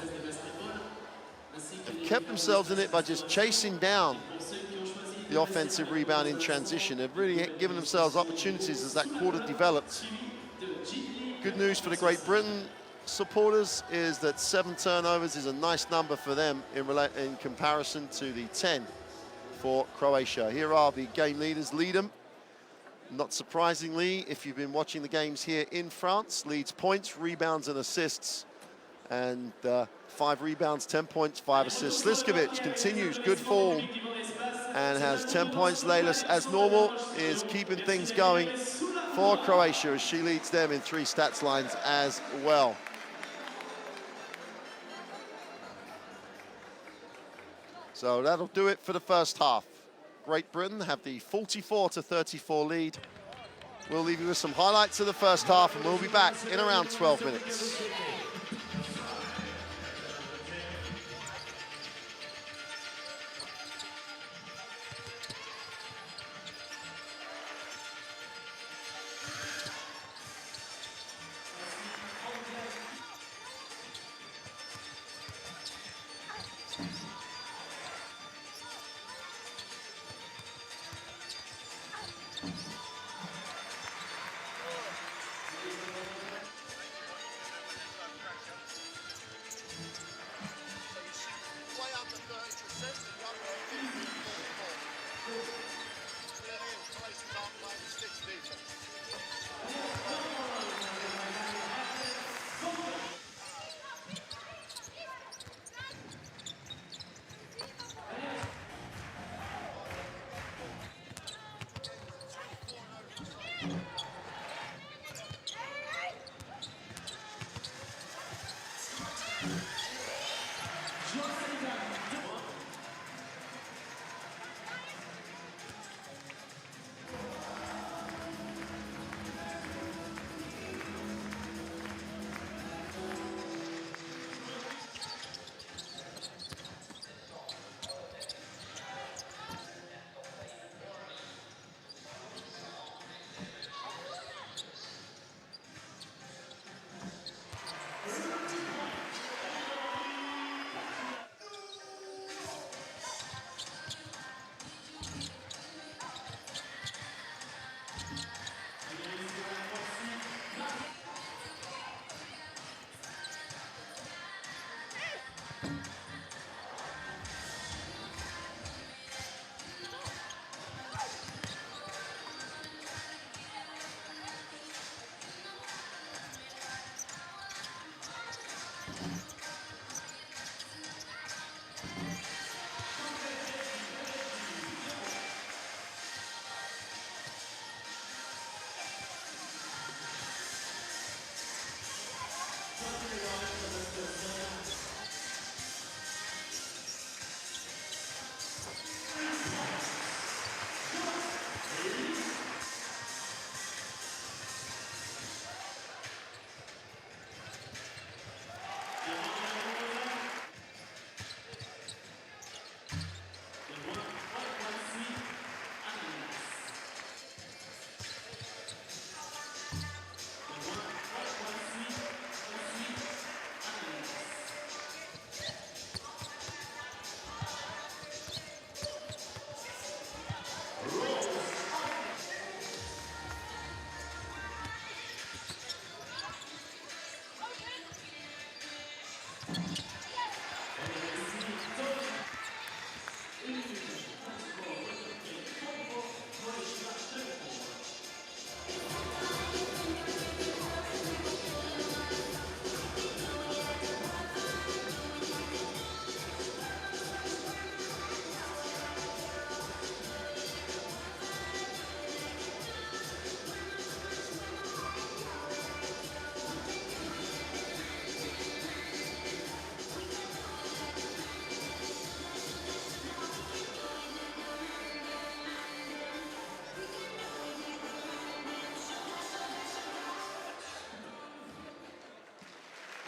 kept themselves in it by just chasing down the offensive rebound in transition. They've really given themselves opportunities as that quarter developed. Good news for the Great Britain supporters is that 7 turnovers is a nice number for them in comparison to the 10 for Croatia. Here are the game leaders. Leadham, not surprisingly, if you've been watching the games here in France, leads points, rebounds and assists. And 5 rebounds, 10 points, 5 assists. Sliskovic continues good form and has 10 points. Leylas, as normal, is keeping things going for Croatia as she leads them in 3 stats lines as well. So that'll do it for the first half. Great Britain have the 44-34 lead. We'll leave you with some highlights of the first half and we'll be back in around 12 minutes.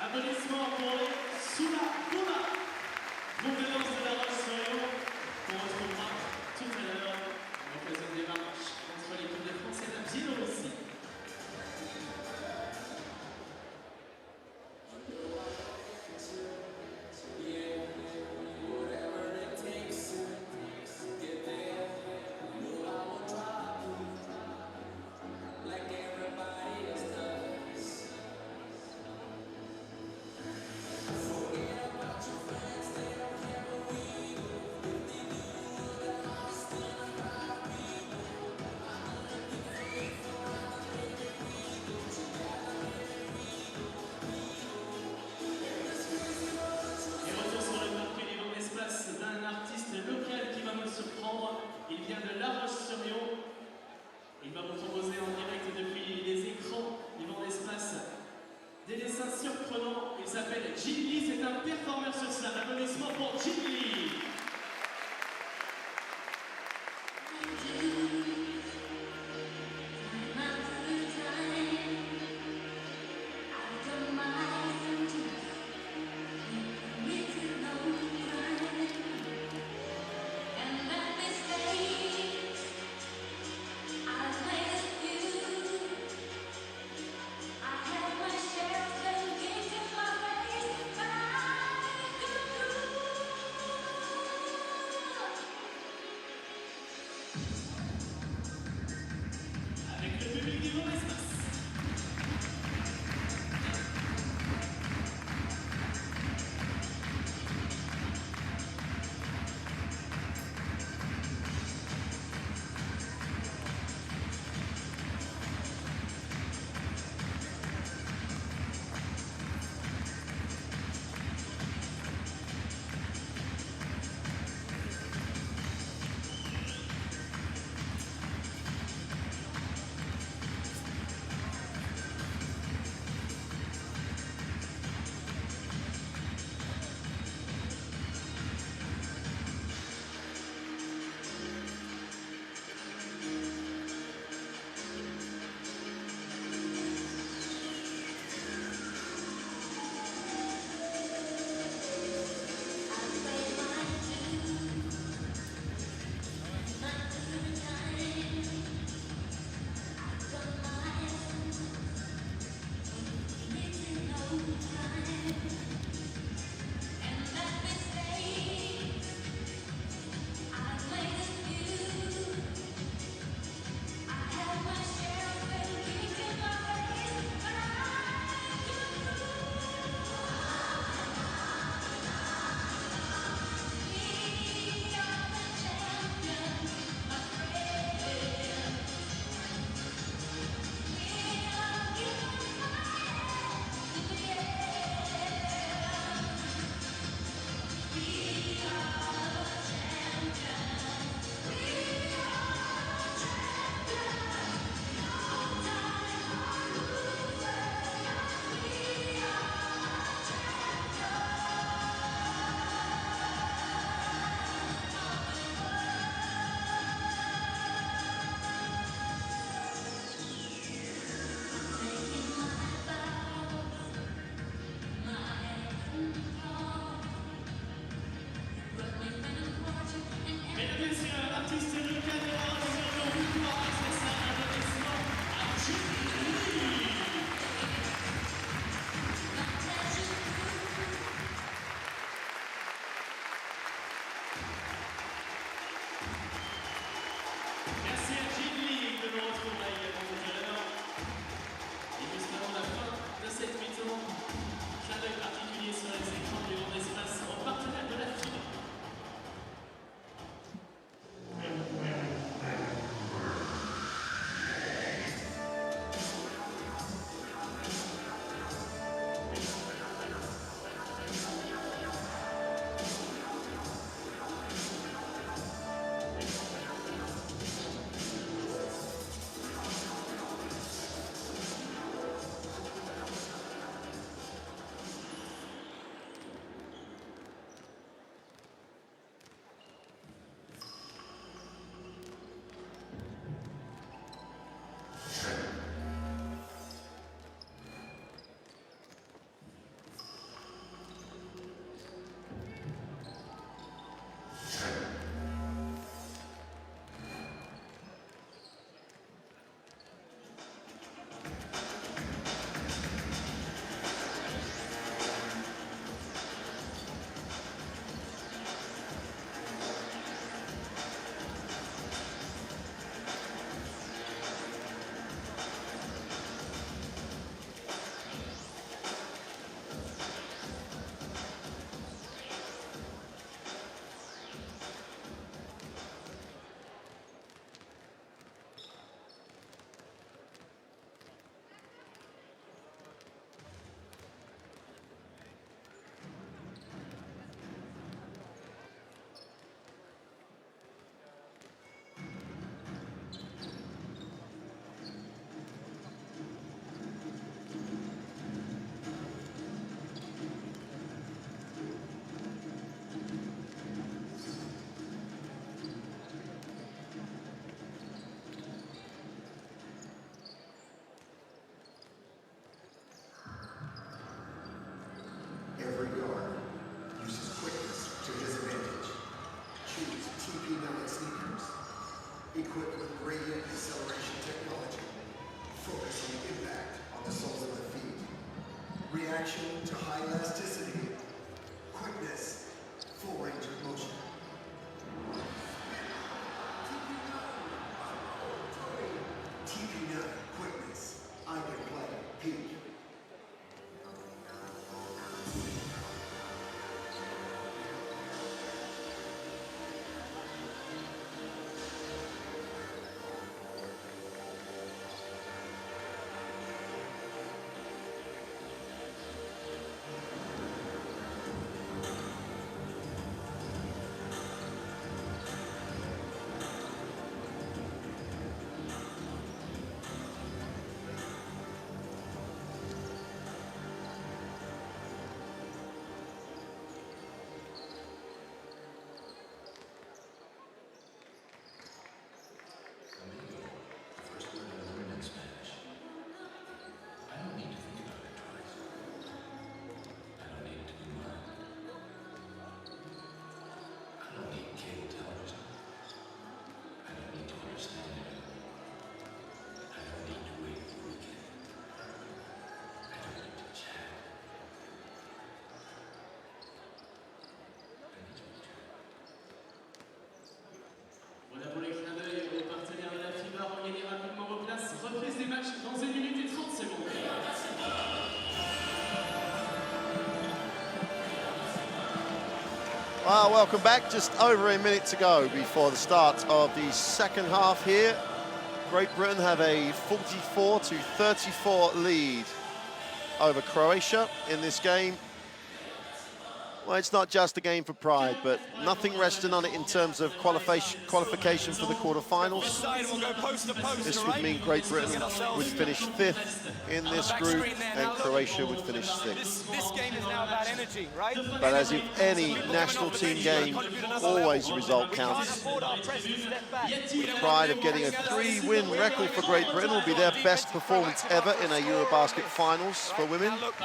Applaudissements pour les Soula-Poula. Provenance de la Roche-sur-Yon. On retrouvera tout à l'heure à l'occasion des matchs contre l'équipe de France et la Biélorussie. Il vient de La Roche-sur-Yon. Il va vous proposer en direct depuis les écrans du vent d'espace des dessins surprenants. Il s'appelle Jin Lee, c'est un performeur sur scène. Applaudissements pour Jin Lee. I have my share of things in my face, but I reaction to high elasticity, quickness, full range of motion. TP9 quickness, I can play peak. Voilà pour les clins d'œil aux partenaires de la FIBA. Regagnez rapidement vos places. Reprise des matchs dans 1 minute et 30 secondes. Well, welcome back. Just over a minute to go before the start of the second half here. Great Britain have a 44-34 lead over Croatia in this game. Well, it's not just a game for pride, but nothing resting on it in terms of qualification for the quarterfinals. This would mean Great Britain would finish 5th in this group and Croatia would finish 6th. This game is now about energy, right? But as in any national team game, always the result counts. The pride of getting a 3-win record for Great Britain will be their best performance ever in a EuroBasket finals for women. Look,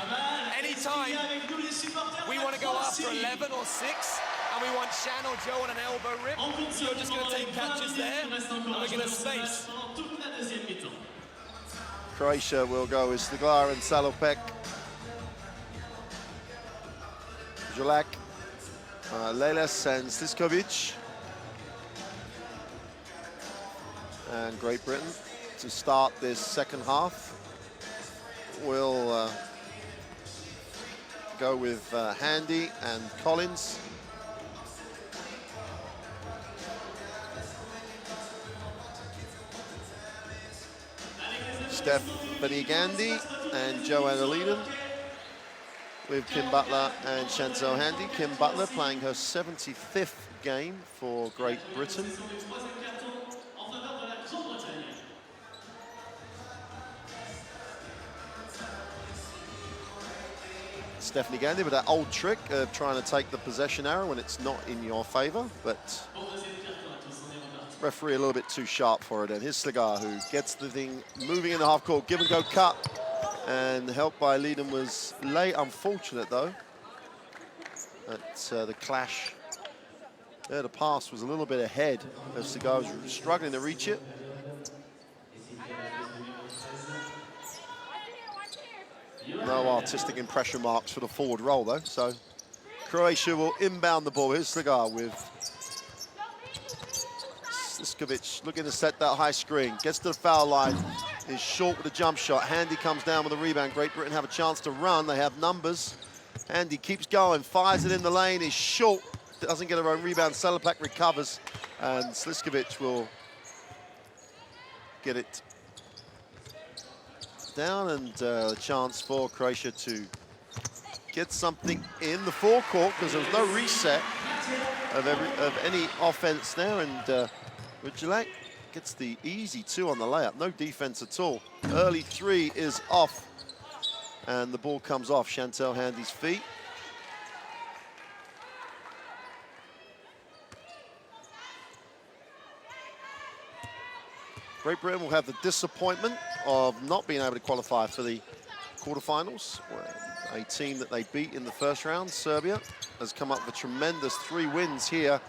anytime we want to go after 11 or 6, and we want Shan or Joe on an elbow rip, you're just going to take catches there, and we're going to space. Croatia will go with Sligar and Salopek, Julak, Leles and Sliskovic. And Great Britain, to start this second half, will go with Handy and Collins. Stephanie Gandhi and Joanna Leedham, with Kim Butler and Chantal Handy. Kim Butler playing her 75th game for Great Britain. Stephanie Gandhi with that old trick of trying to take the possession arrow when it's not in your favor, but referee a little bit too sharp for it. And here's Sligar, who gets the thing moving in the half court, give and go cut, and help by Leedham was late. Unfortunate though, that the clash there, the pass was a little bit ahead as Sligar was struggling to reach it. No artistic impression marks for the forward roll though, so Croatia will inbound the ball. Here's Sligar with Sliskovic looking to set that high screen. Gets to the foul line, is short with a jump shot. Handy comes down with a rebound. Great Britain have a chance to run. They have numbers. Handy keeps going, fires it in the lane, is short, doesn't get her own rebound. Salopek recovers, and Sliskovic will get it down, and a chance for Croatia to get something in the forecourt because there was no reset of any offense there, and Rijulak gets the easy 2 on the layup. No defense at all. Early 3 is off, and the ball comes off Chantal Handy's feet. Great Britain will have the disappointment of not being able to qualify for the quarterfinals. A team that they beat in the first round, Serbia, has come up with tremendous 3 wins here.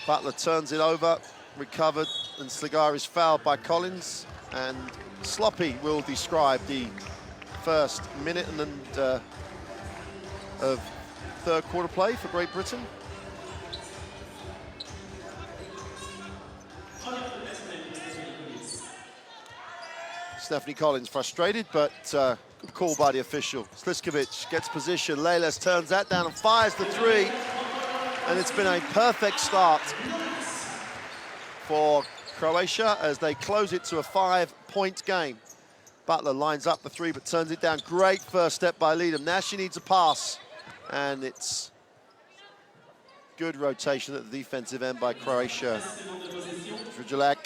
Butler turns it over, recovered, and Sligar is fouled by Collins. And sloppy will describe the first minute of third quarter play for Great Britain. Stephanie Collins frustrated, but good call by the official. Sliskovic gets position. Leles turns that down and fires the three. And it's been a perfect start for Croatia as they close it to a 5-point game. Butler lines up the three, but turns it down. Great first step by Leadham. Now she needs a pass. And it's good rotation at the defensive end by Croatia. Drijulak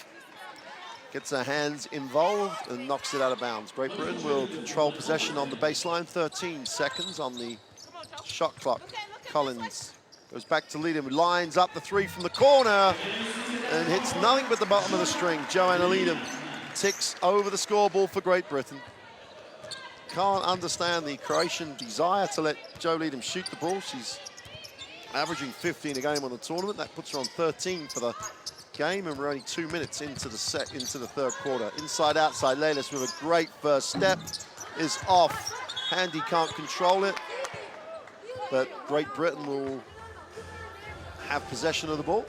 gets her hands involved and knocks it out of bounds. Great Britain will control possession on the baseline. 13 seconds on the shot clock. Collins goes back to Leadham, who lines up the three from the corner and hits nothing but the bottom of the string. Joanna Leadham ticks over the scoreboard for Great Britain. Can't understand the Croatian desire to let Jo Leadham shoot the ball. She's averaging 15 a game on the tournament. That puts her on 13 for the game, and we're only 2 minutes into the third quarter. Inside, outside, Leles with a great first step is off. Handy can't control it, but Great Britain will have possession of the ball.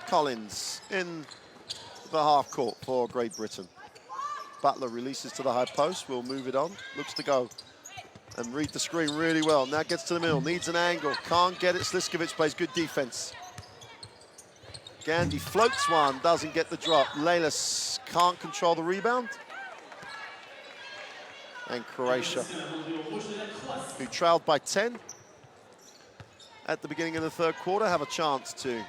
Collins in the half court for Great Britain. Butler releases to the high post, will move it on, looks to go and read the screen really well. Now gets to the middle, needs an angle, can't get it. Sliskovic plays good defense. Gandhi floats one, doesn't get the drop. Leles can't control the rebound. And Croatia, who trailed by 10 at the beginning of the third quarter, have a chance to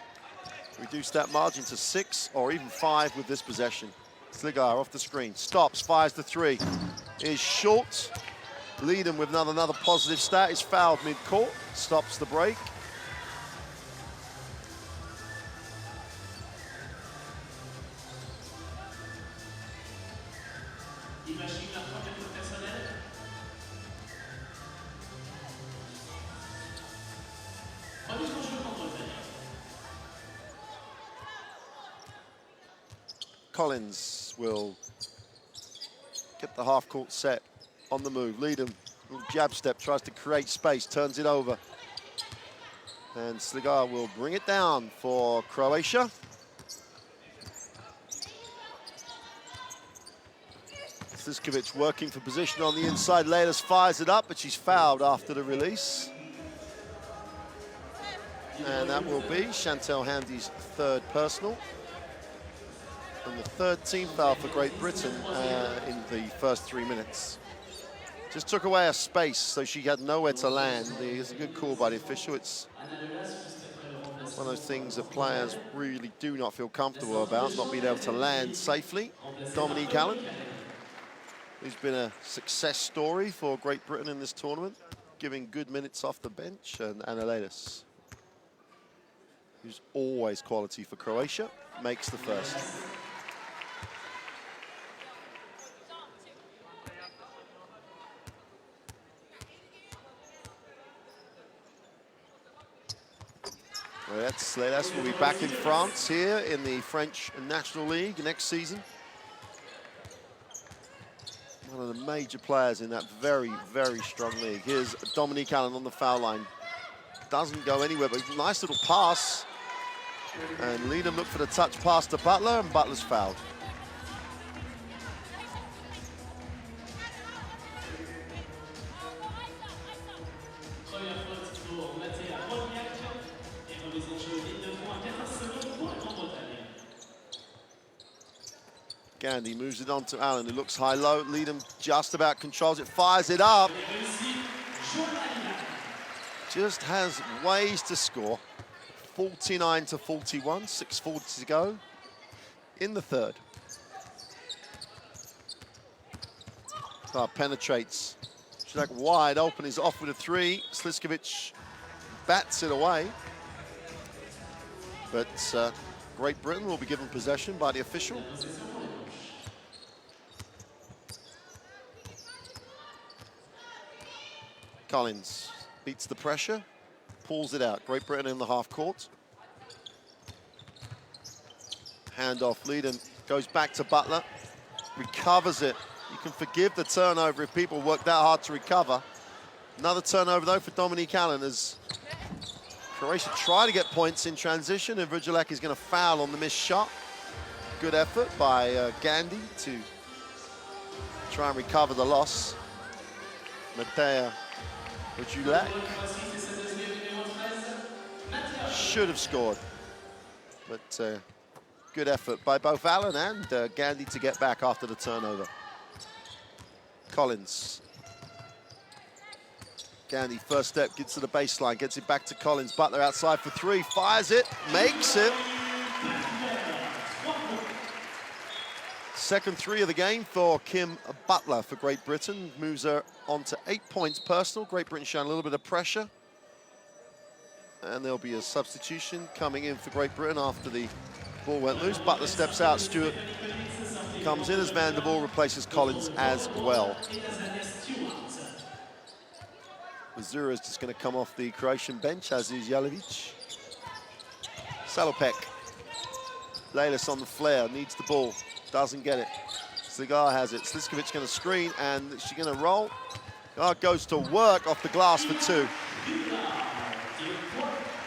reduce that margin to 6 or even 5 with this possession. Sligar off the screen, stops, fires the three, is short. Leadham with another positive stat, is fouled mid-court, stops the break. Collins will get the half-court set on the move. Leadham, little jab step, tries to create space, turns it over. And Sligar will bring it down for Croatia. Sliskovic working for position on the inside. Leles fires it up, but she's fouled after the release. And that will be Chantel Handy's third personal. And the third team foul for Great Britain in the first 3 minutes. Just took away her space, so she had nowhere to land. It's a good call by the official. It's one of those things that players really do not feel comfortable about, not being able to land safely. Dominique Allen, who's been a success story for Great Britain in this tournament, giving good minutes off the bench, and Anna Leles, who's always quality for Croatia, makes the first. Leles will be back in France here in the French National League next season. One of the major players in that very, very strong league. Here's Dominique Allen on the foul line. Doesn't go anywhere, but a nice little pass. And Leadham looked for the touch pass to Butler, and Butler's fouled. Gandhi moves it on to Allen, who looks high-low. Leadham just about controls it, fires it up. Just has ways to score. 49-41, 6:40 to go in the third. Penetrates. She's wide open, is off with a three. Sliskovic bats it away. But Great Britain will be given possession by the official. Collins beats the pressure, pulls it out. Great Britain in the half court. Handoff, Leedham goes back to Butler, recovers it. You can forgive the turnover if people work that hard to recover. Another turnover though for Dominique Allen as Croatia try to get points in transition, and Vujilak is going to foul on the missed shot. Good effort by Gandhi to try and recover the loss. Matea Vujilak should have scored, but good effort by both Allen and Gandhi to get back after the turnover. Collins. Gandhi, first step, gets to the baseline, gets it back to Collins. Butler outside for three, fires it, makes it. Second three of the game for Kim Butler for Great Britain. Moves her on to 8 points personal. Great Britain showing a little bit of pressure. And there'll be a substitution coming in for Great Britain after the ball went loose. Butler steps out, Stewart comes in as Van der Waal replaces Collins as well. Mazura is just going to come off the Croatian bench, as is Jelavic. Salopek. Lelis on the flare, needs the ball, doesn't get it. Cigar has it. Sliskovic going to screen, and she's going to roll. Goes to work off the glass for two.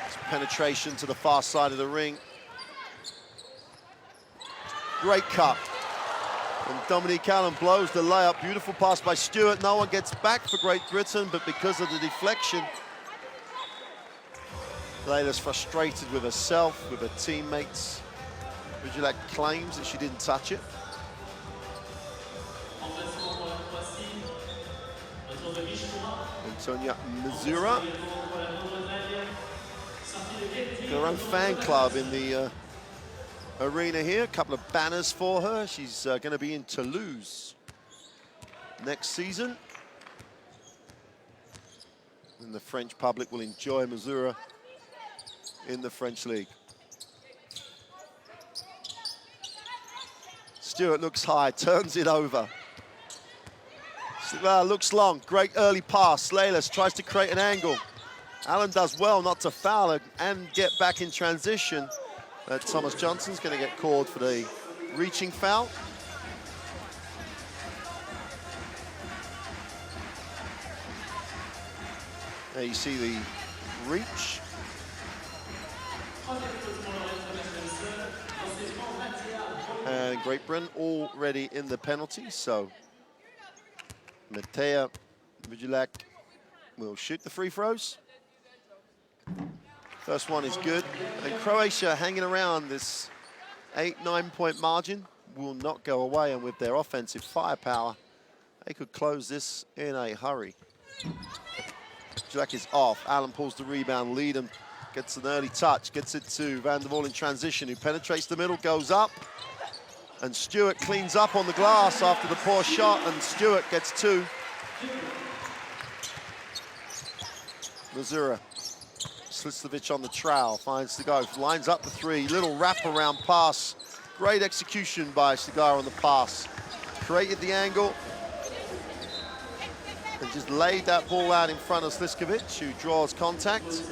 It's penetration to the far side of the ring. Great cut. And Dominique Allen blows the layup. Beautiful pass by Stewart. No one gets back for Great Britain, but because of the deflection, Leila's frustrated with herself, with her teammates. Vujilak claims that she didn't touch it. Antonia Mazura. Her own fan club in the arena here. A couple of banners for her. She's going to be in Toulouse next season. And the French public will enjoy Mazura in the French league. Stewart looks high, turns it over. Looks long, great early pass. Leilis tries to create an angle. Allen does well not to foul her and get back in transition. Thomas Johnson's going to get called for the reaching foul. There you see the reach. And Great Britain already in the penalty, so Matea Vujilak will shoot the free throws. First one is good. And Croatia hanging around this 8-9 point margin will not go away, and with their offensive firepower, they could close this in a hurry. Vujilak is off. Allen pulls the rebound. Leedham gets an early touch, gets it to Van der Waal in transition, who penetrates the middle, goes up. And Stewart cleans up on the glass after the poor shot, and Stewart gets two. Mazura. Sliskovic on the trowel, finds the go, lines up the three, little wraparound pass. Great execution by Cigar on the pass. Created the angle and just laid that ball out in front of Sliskovic, who draws contact.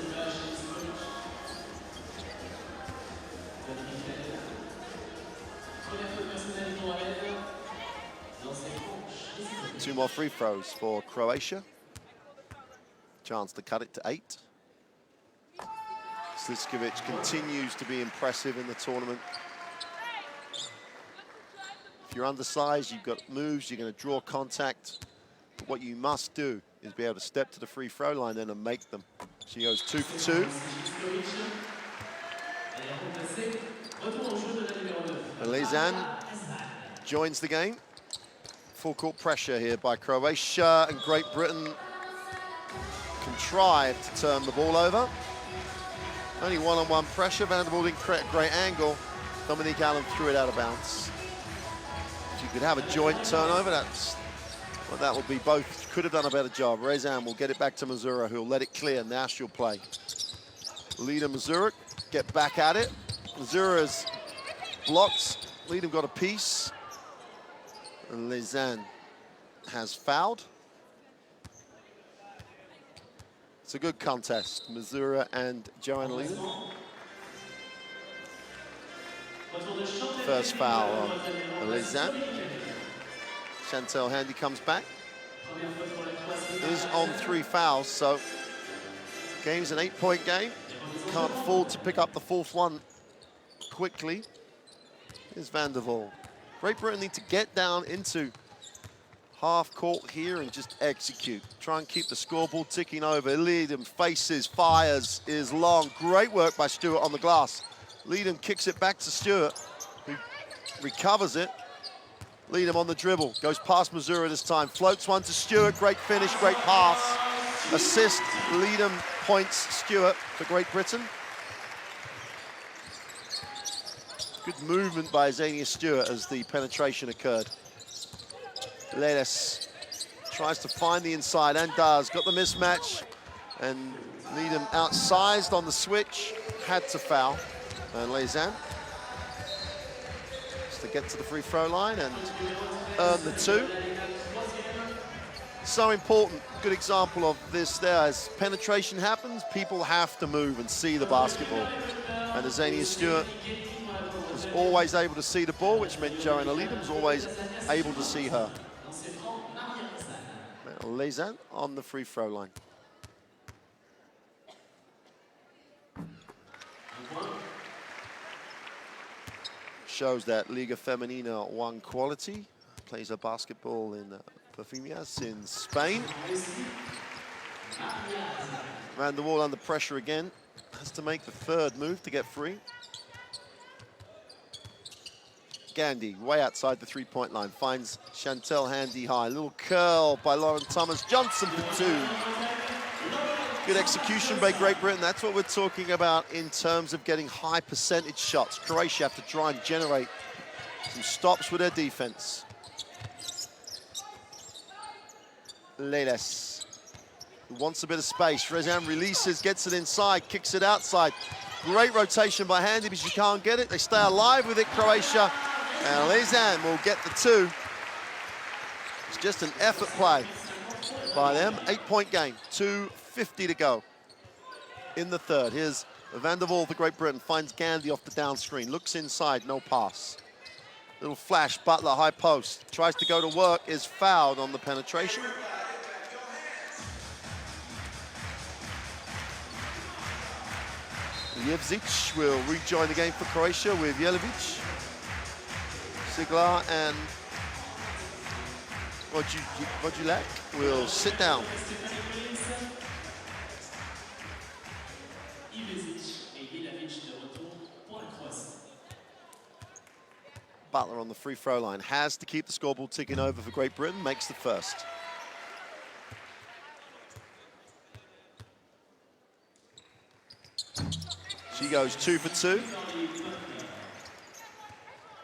Two more free throws for Croatia. Chance to cut it to 8. Sliskovic continues to be impressive in the tournament. If you're undersized, you've got moves, you're going to draw contact. But what you must do is be able to step to the free throw line then and make them. She goes 2 for 2. And Lezan joins the game. Full court pressure here by Croatia, and Great Britain contrived to turn the ball over. Only one-on-one pressure. Van der Waal didn't create a great angle. Dominique Allen threw it out of bounds. If you could have a joint turnover, that's what that would be. Both could have done a better job. Rezan will get it back to Mazura, who'll let it clear. Now she'll play. Leader Mazura, get back at it. Mazura's blocked. Leadham got a piece. And Lezan has fouled. It's a good contest, Mazura and Joanna Leedham. First foul on Lezan. Chantel Handy comes back. Is on 3 fouls, so game's an 8-point game. Can't afford to pick up the 4th one quickly. Here's Van der Waal. Great Britain need to get down into half court here and just execute. Try and keep the scoreboard ticking over. Leadham faces, fires, is long. Great work by Stewart on the glass. Leadham kicks it back to Stewart, who recovers it. Leadham on the dribble, goes past Missouri this time. Floats one to Stewart, great finish, great pass. Assist, Leadham points Stewart for Great Britain. Good movement by Xenia Stewart as the penetration occurred. Ledes tries to find the inside and does. Got the mismatch, and Leadham outsized on the switch. Had to foul. And Lezan just to get to the free throw line and earn the 2. So important. Good example of this there. As penetration happens, people have to move and see the basketball. And Xenia Stewart was always able to see the ball, which meant Joanna Leadham was always able to see her. Lezan on the free throw line. Shows that Liga Femenina 1 quality. Plays her basketball in Perfumias in Spain. Van der Waal under pressure again. Has to make the 3rd move to get free. Gandhi, way outside the 3-point line, finds Chantel Handy high. Little curl by Lauren Thomas Johnson for 2. Good execution by Great Britain. That's what we're talking about in terms of getting high percentage shots. Croatia have to try and generate some stops with their defense. Leles, who wants a bit of space. Rezan releases, gets it inside, kicks it outside. Great rotation by Handy, but she can't get it. They stay alive with it, Croatia. And Lezan will get the 2. It's just an effort play by them. 8-point game, 2:50 to go in the 3rd. Here's Van der Waal for Great Britain, finds Gandhi off the down screen, looks inside, no pass. Little flash, Butler, high post, tries to go to work, is fouled on the penetration. Jevzic will rejoin the game for Croatia with Jelevic. Siglar and Vodulak will sit down. Butler on the free throw line has to keep the scoreboard ticking over for Great Britain, makes the 1st. She goes 2 for 2.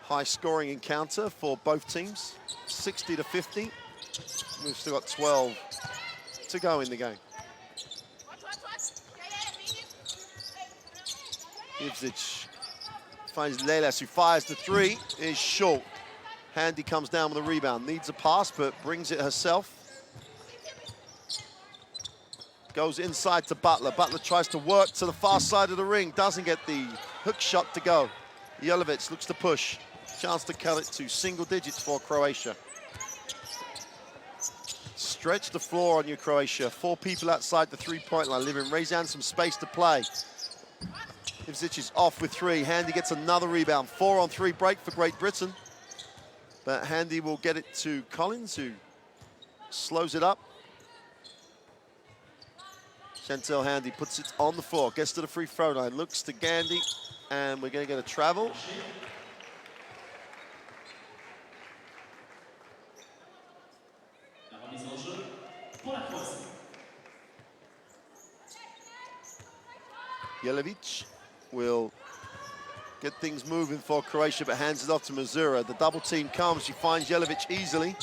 High scoring encounter for both teams, 60 to 50. We've still got 12 to go in the game. Ivzic finds Leles, who fires the 3, is short. Handy comes down with a rebound, needs a pass, but brings it herself. Goes inside to Butler. Butler tries to work to the far side of the ring, doesn't get the hook shot to go. Jelevic looks to push. Chance to cut it to single digits for Croatia. Stretch the floor on you, Croatia. 4 people outside the 3-point line, leaving Rezan some space to play. Ivzic is off with 3. Handy gets another rebound. 4-on-3 break for Great Britain. But Handy will get it to Collins, who slows it up. Chantel Handy puts it on the floor, gets to the free throw line, looks to Gandhi, and we're going to get a travel. Jelevic will get things moving for Croatia, but hands it off to Missouri. The double team comes, she finds Jelevic easily.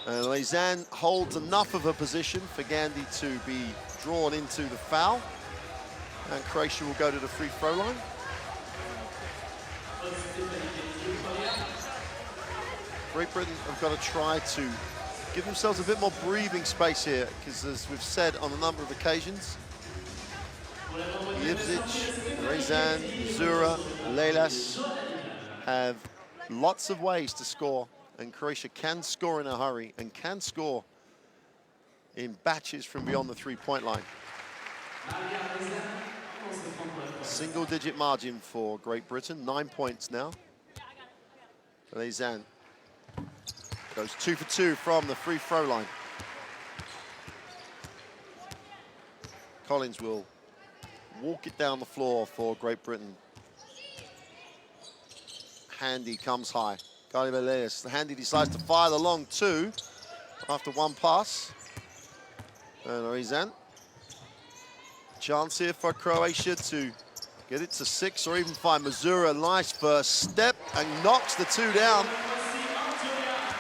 And Lezan holds enough of her position for Gandhi to be drawn into the foul. And Croatia will go to the free throw line. Great Britain have got to try to give themselves a bit more breathing space here, because as we've said on a number of occasions, Ivzic, Rezan, Zura, Leilas have lots of ways to score, and Croatia can score in a hurry and can score in batches from beyond the three-point line. Single-digit margin for Great Britain, 9 points now. Rezan goes 2 for 2 from the free throw line. Collins will walk it down the floor for Great Britain. Handy comes high. Galibeleus. Handy decides to fire the long two after one pass. And Rezan. Chance here for Croatia to get it to 6 or even find Mazura. Nice first step and knocks the two down.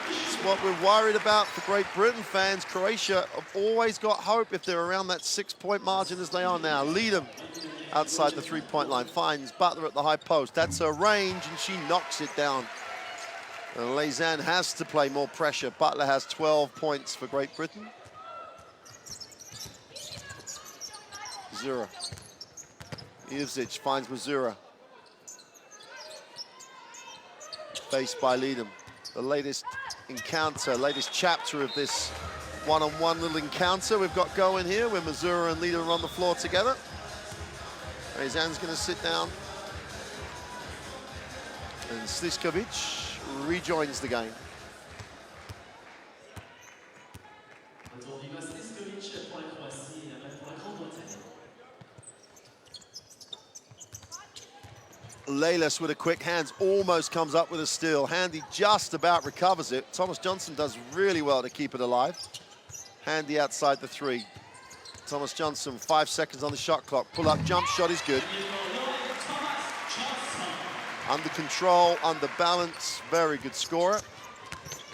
It's what we're worried about for Great Britain fans. Croatia have always got hope if they're around that 6-point margin as they are now. Lead them outside the three-point line. Finds Butler at the high post. That's her range, and she knocks it down. And Rezan has to play more pressure. Butler has 12 points for Great Britain. Mazura. Ivzic finds Mazura. Faced by Leadham. The latest encounter, latest chapter of this one-on-one little encounter we've got going here, where Mazura and Leadham are on the floor together. Rezan's going to sit down. And Sliskovic rejoins the game. Leilas with a quick hands, almost comes up with a steal. Handy just about recovers it. Thomas Johnson does really well to keep it alive. Handy outside the three. Thomas Johnson, 5 seconds on the shot clock. Pull-up jump shot is good. Under control, under balance, very good scorer.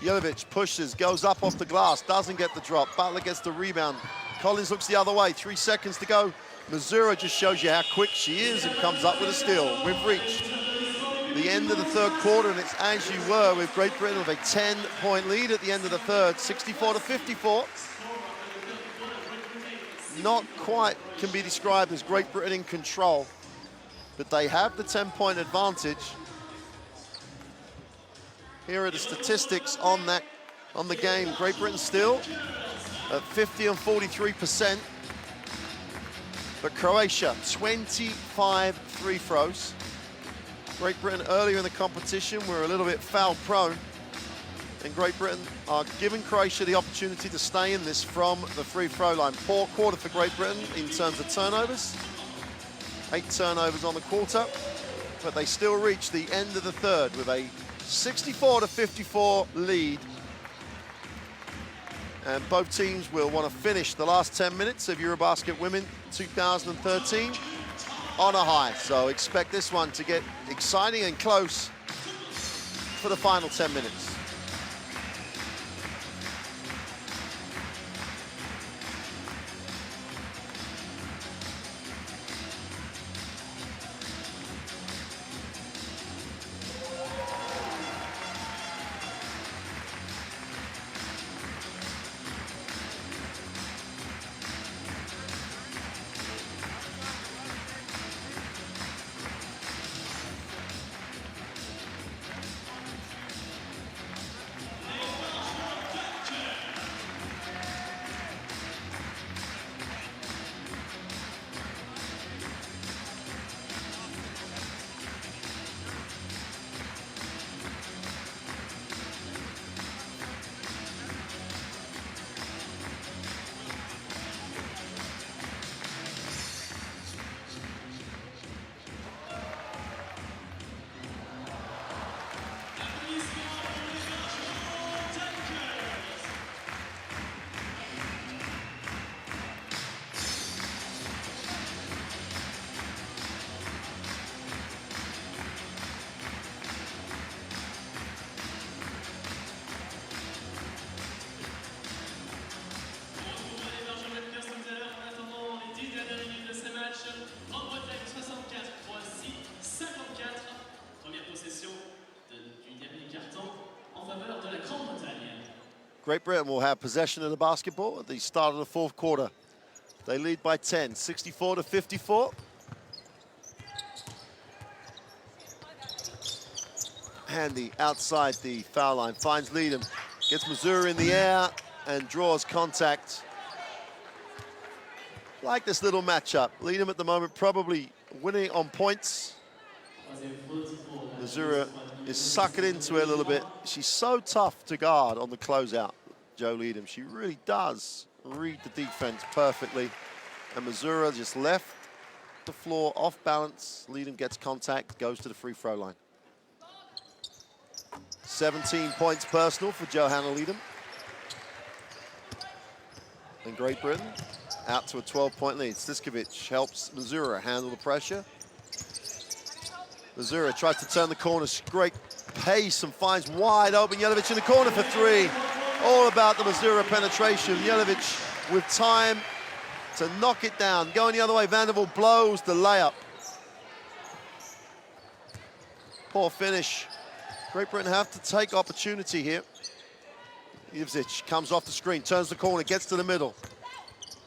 Jelic pushes, goes up off the glass, doesn't get the drop. Butler gets the rebound. Collins looks the other way, 3 seconds to go. Mazura just shows you how quick she is and comes up with a steal. We've reached the end of the third quarter, and it's as you were with Great Britain with a 10-point lead at the end of the third, 64-54. Not quite can be described as Great Britain in control, but they have the 10-point advantage. Here are the statistics on the game. Great Britain still at 50 and 43%. But Croatia, 25 free throws. Great Britain earlier in the competition were a little bit foul prone. And Great Britain are giving Croatia the opportunity to stay in this from the free throw line. Poor quarter for Great Britain in terms of turnovers. 8 turnovers on the quarter. But they still reach the end of the third with a 64-54 lead. And both teams will want to finish the last 10 minutes of EuroBasket Women 2013 on a high. So expect this one to get exciting and close for the final 10 minutes. Great Britain will have possession of the basketball at the start of the fourth quarter. They lead by 10, 64-54. Handy outside the foul line, finds Leadham, gets Missouri in the air and draws contact. Like this little matchup. Leadham at the moment probably winning on points. Missouri is sucking into it a little bit. She's so tough to guard on the closeout, Jo Leadham. She really does read the defense perfectly. And Missouri just left the floor off balance. Leadham gets contact, goes to the free throw line. 17 points personal for Johanna Leadham. And Great Britain out to a 12-point lead. Sliskovic helps Missouri handle the pressure. Missouri tries to turn the corner, great pace and finds wide open Jelavic in the corner for three. All about the Missouri penetration. Jelavic with time to knock it down. Going the other way, Vanderbilt blows the layup. Poor finish. Great Britain have to take opportunity here. Ivzic comes off the screen, turns the corner, gets to the middle.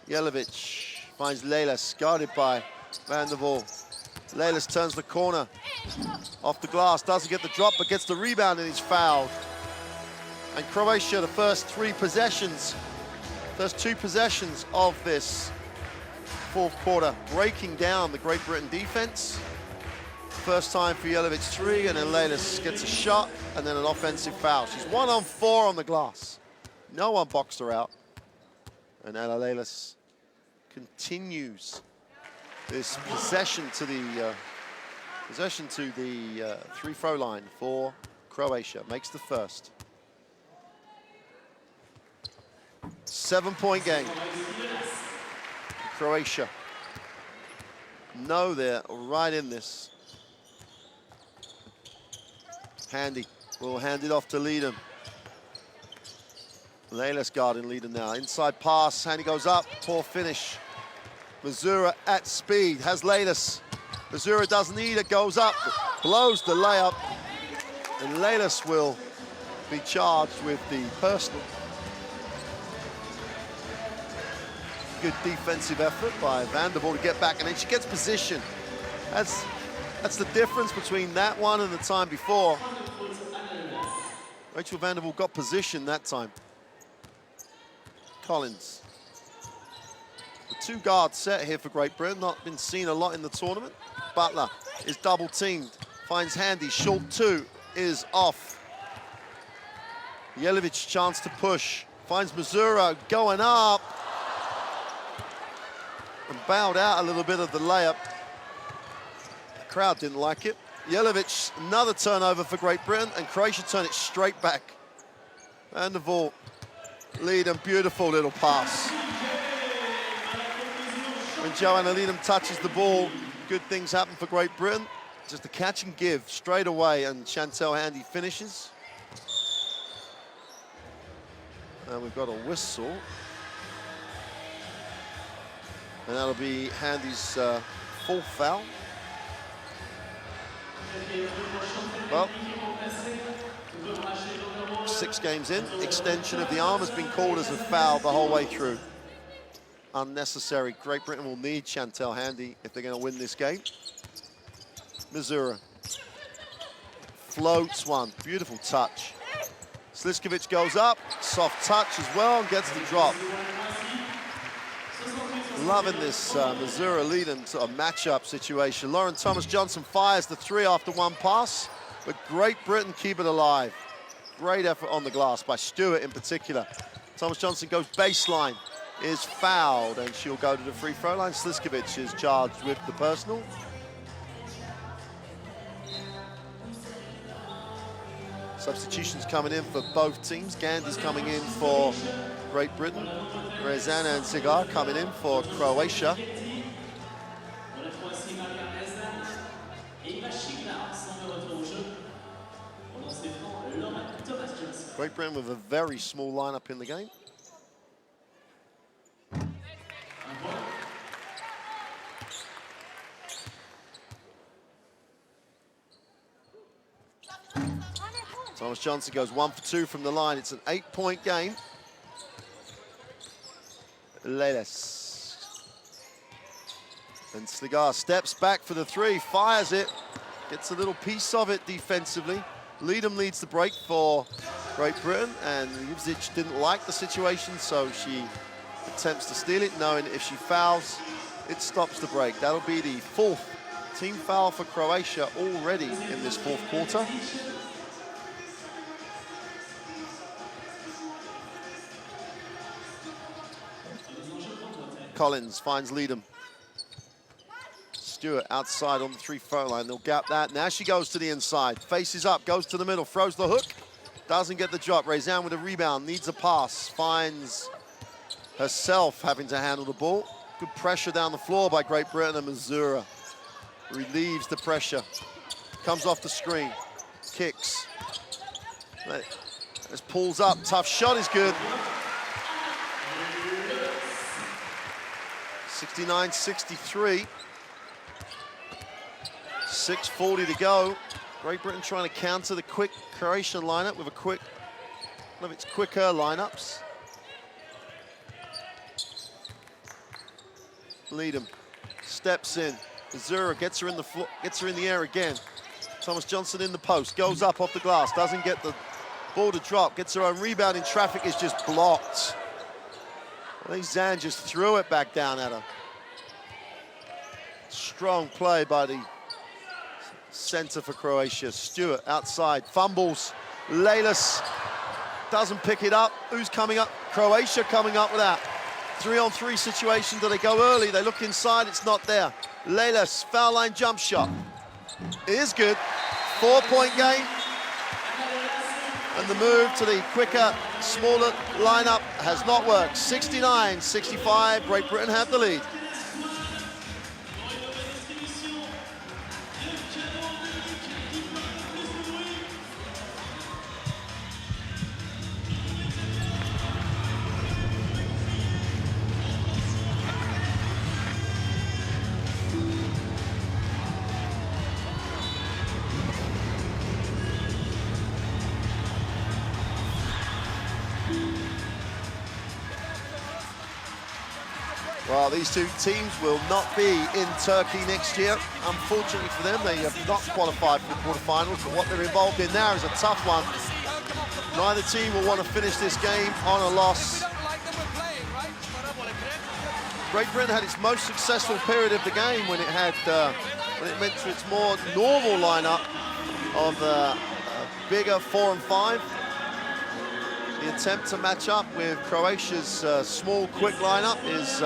Jelavic finds Lelis, guarded by Vanderbilt. Lelis turns the corner, off the glass, doesn't get the drop, but gets the rebound and he's fouled. And Croatia, the first two possessions of this fourth quarter, breaking down the Great Britain defense. First time for Jelavic three, and then Lelis gets a shot, and then an offensive foul. She's 1-on-4 on the glass. No one boxed her out. And Ella Lelis continues this possession to the free throw line for Croatia. Makes the first. 7-point game. Croatia. No, they're right in this. Handy will hand it off to Leadham. Lelis guarding Leadham now. Inside pass, Handy goes up, poor finish. Missouri at speed, has Lelis. Missouri doesn't need it, goes up, blows the layup. And Lelis will be charged with the personal. Good defensive effort by Vanderbilt to get back, and then she gets position. That's the difference between that one and the time before. Rachel Vanderbilt got position that time. Collins. The two-guard set here for Great Britain, not been seen a lot in the tournament. Butler is double-teamed, finds Handy, short two is off. Jelavic chance to push, finds Missouri going up. And bowed out a little bit of the layup. The crowd didn't like it. Jelavic, another turnover for Great Britain, and Croatia turn it straight back. Vanderbilt, Leadham, beautiful little pass. When Johanna Leadham touches the ball, good things happen for Great Britain. Just a catch and give straight away, and Chantel Handy finishes. And we've got a whistle. And that'll be Handy's full foul. Well, 6 games in, extension of the arm has been called as a foul the whole way through. Unnecessary. Great Britain will need Chantel Handy if they're going to win this game. Missouri floats one, beautiful touch. Sliskovic goes up, soft touch as well, and gets the drop. Loving this Missouri Leadham sort of matchup situation. Lauren Thomas-Johnson fires the three after one pass, but Great Britain keep it alive. Great effort on the glass by Stewart in particular. Thomas-Johnson goes baseline, is fouled, and she'll go to the free throw line. Sliskovic is charged with the personal. Substitutions coming in for both teams. Gandy's coming in for Great Britain. Rezana and Cigar coming in for Croatia. Great Britain with a very small lineup in the game. Thomas-Johnson goes 1 for 2 from the line. It's an 8-point game. Lelis And Sligar steps back for the three, fires it, gets a little piece of it defensively. Leadham leads the break for Great Britain, and Ivzic didn't like the situation, so she attempts to steal it, knowing if she fouls, it stops the break. That'll be the 4th team foul for Croatia already in this 4th quarter. Collins finds Leadham. Stewart outside on the 3-throw line. They'll gap that. Now she goes to the inside. Faces up, goes to the middle, throws the hook. Doesn't get the drop. Rezan with a rebound, needs a pass. Finds herself having to handle the ball. Good pressure down the floor by Great Britain, and Missouri relieves the pressure. Comes off the screen, kicks. This pulls up, tough shot is good. 69-63. 6:40 to go. Great Britain trying to counter the quick Croatian lineup with one of its quicker lineups. Leadham steps in. Missouri gets her in the air again. Thomas Johnson in the post, goes up off the glass, doesn't get the ball to drop, gets her own rebound in traffic, is just blocked. I think Zan just threw it back down at her. Strong play by the center for Croatia. Stewart outside, fumbles. Leylas doesn't pick it up. Who's coming up? Croatia coming up with that. 3-on-3 situation. Do they go early? They look inside, it's not there. Leylas, foul line jump shot. It is good. 4-point game. And the move to the quicker, smaller lineup has not worked. 69-65, Great Britain have the lead. Well, these two teams will not be in Turkey next year. Unfortunately for them, they have not qualified for the quarterfinals, but what they're involved in now is a tough one. Neither team will want to finish this game on a loss. Great Britain had its most successful period of the game when it went to its more normal lineup of a bigger 4 and 5. The attempt to match up with Croatia's small, quick lineup is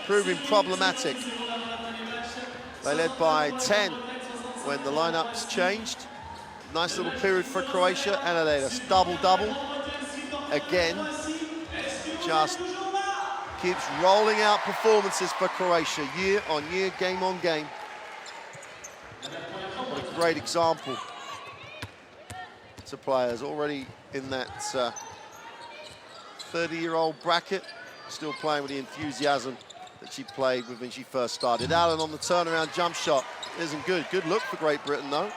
proving problematic. They led by 10 when the lineups changed. Nice little period for Croatia. And Leylas, double-double. Again, just keeps rolling out performances for Croatia, year on year, game on game. What a great example to players already in that 30-year-old bracket, still playing with the enthusiasm that she played with when she first started. Allen on the turnaround jump shot isn't good. Good look for Great Britain, though.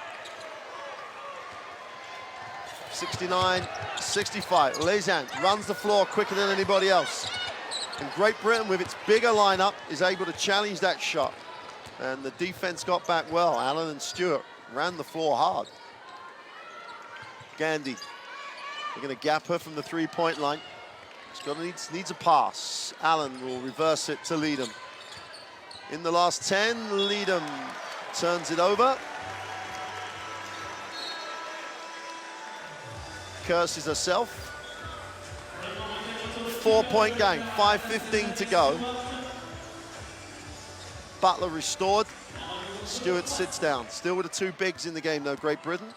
69-65. Lezan runs the floor quicker than anybody else. And Great Britain, with its bigger lineup, is able to challenge that shot. And the defense got back well. Allen and Stewart ran the floor hard. Gandhi, they're going to gap her from the 3-point line. She needs a pass. Allen will reverse it to Leadham. In the last 10, Leadham turns it over. Curses herself. 4-point game, 5:15 to go. Butler restored. Stewart sits down. Still with the 2 bigs in the game, though, Great Britain.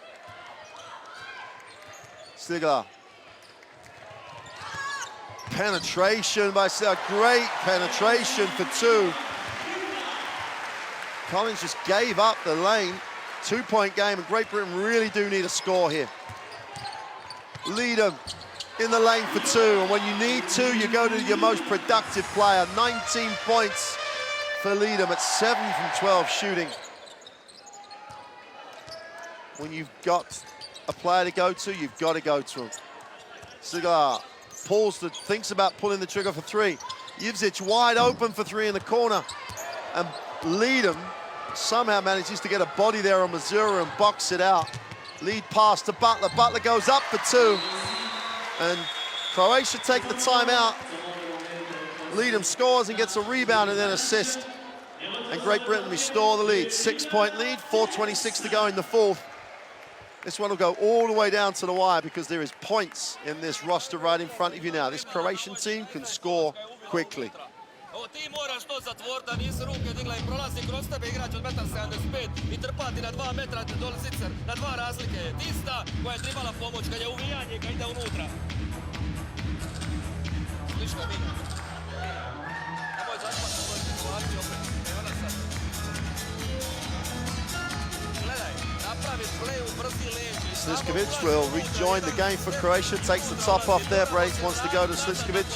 Sligar. Penetration by Sligar. Great penetration for 2. Collins just gave up the lane. 2-point game, and Great Britain really do need a score here. Leadham in the lane for 2, and when you need 2, you go to your most productive player. 19 points for Leadham at 7 from 12 shooting. When you've got a player to go to, you've got to go to him. Sligar thinks about pulling the trigger for 3. Ivzic wide open for 3 in the corner. And Leadham somehow manages to get a body there on Missouri and box it out. Lead pass to Butler. Butler goes up for two. And Croatia take the timeout. Leadham scores and gets a rebound and then assist. And Great Britain restore the lead. 6-point lead, 4:26 to go in the fourth. This one will go all the way down to the wire because there is points in this roster right in front of you now. This Croatian team can score quickly. Ti moraš to zatvoriti, da nisi ruke digla I prolazi kroz tebe igrač od 1,75 I trpati na 2 metra dole sicer, na 2 razlike je. Tista koja je trebala pomoć kad je uvijanje, kad ide unutra. Slično mi. Nemoj zaspati na svoju situaciju opet. Evo nas sad. Gledaj, napravi play u brzi leđi. Sliskovic will rejoin the game for Croatia. Takes the top off there. Brace wants to go to Sliskovic.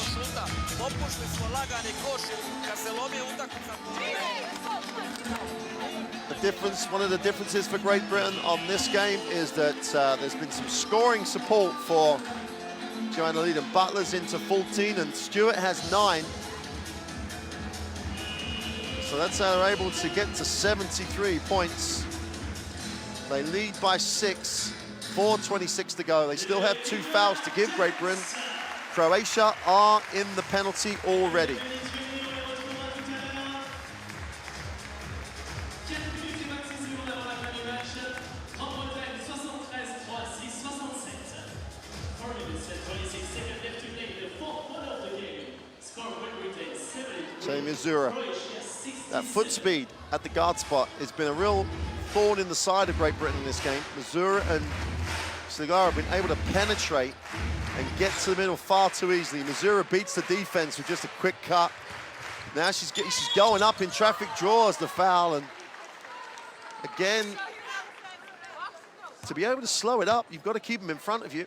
One of the differences for Great Britain on this game is that there's been some scoring support for Joanna Leadham. Butler's into 14 and Stewart has 9. So that's how they're able to get to 73 points. They lead by 6, 4:26 to go. They still have 2 fouls to give Great Britain. Croatia are in the penalty already. Missouri. That foot speed at the guard spot has been a real thorn in the side of Great Britain in this game. Missouri and Sligara have been able to penetrate and get to the middle far too easily. Missouri beats the defense with just a quick cut. Now she's going up in traffic, draws the foul, and again, to be able to slow it up, you've got to keep them in front of you.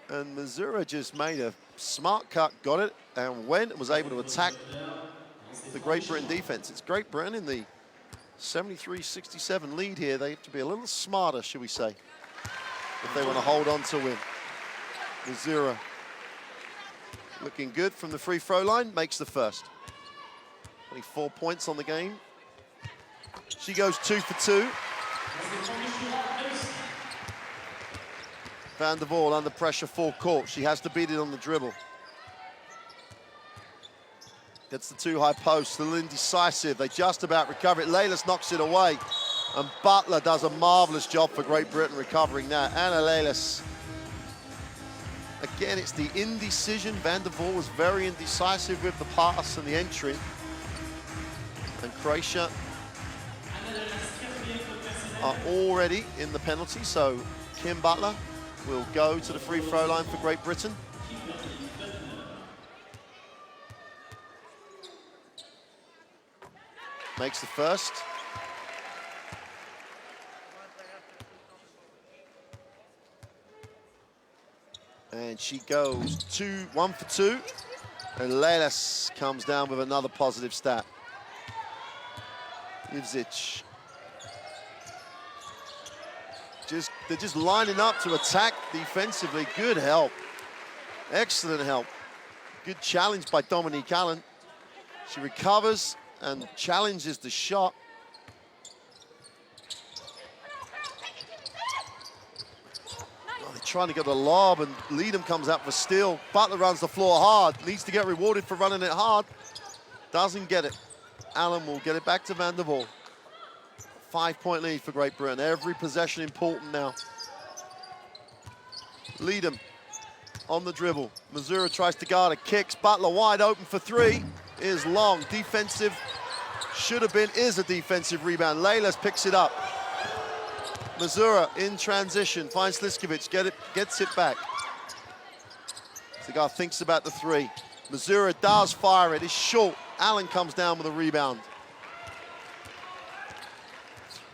And Missouri just made a smart cut, got it, and went and was able to attack the Great Britain defense. It's Great Britain in the 73-67 lead here. They have to be a little smarter, should we say, if they want to hold on to win. Missouri looking good from the free throw line, makes the first. 24 points on the game. She goes 2 for 2. Van der Waal under pressure full court. She has to beat it on the dribble. Gets the 2 high posts, a little indecisive. They just about recover it. Leylas knocks it away. And Butler does a marvelous job for Great Britain recovering that. Anna Leylas. Again, it's the indecision. Van der Waal was very indecisive with the pass and the entry. And Croatia are already in the penalty, so Kim Butler will go to the free throw line for Great Britain. Makes the first. And she goes 1 for 2. And Leylas comes down with another positive stat. Ivzic. They're just lining up to attack defensively. Good help. Excellent help. Good challenge by Dominique Allen. She recovers and challenges the shot. Oh, they're trying to get the lob, and Leadham comes out for steal. Butler runs the floor hard. Needs to get rewarded for running it hard. Doesn't get it. Allen will get it back to Van der Waal. 5-point lead for Great Britain. Every possession important now. Leadham on the dribble. Missouri tries to guard it, kicks. Butler wide open for 3. Is long. Defensive, should have been, is a defensive rebound. Leylas picks it up. Missouri in transition, finds Sliskovic, gets it back. Cigar thinks about the 3. Missouri does fire it, it's short. Allen comes down with a rebound.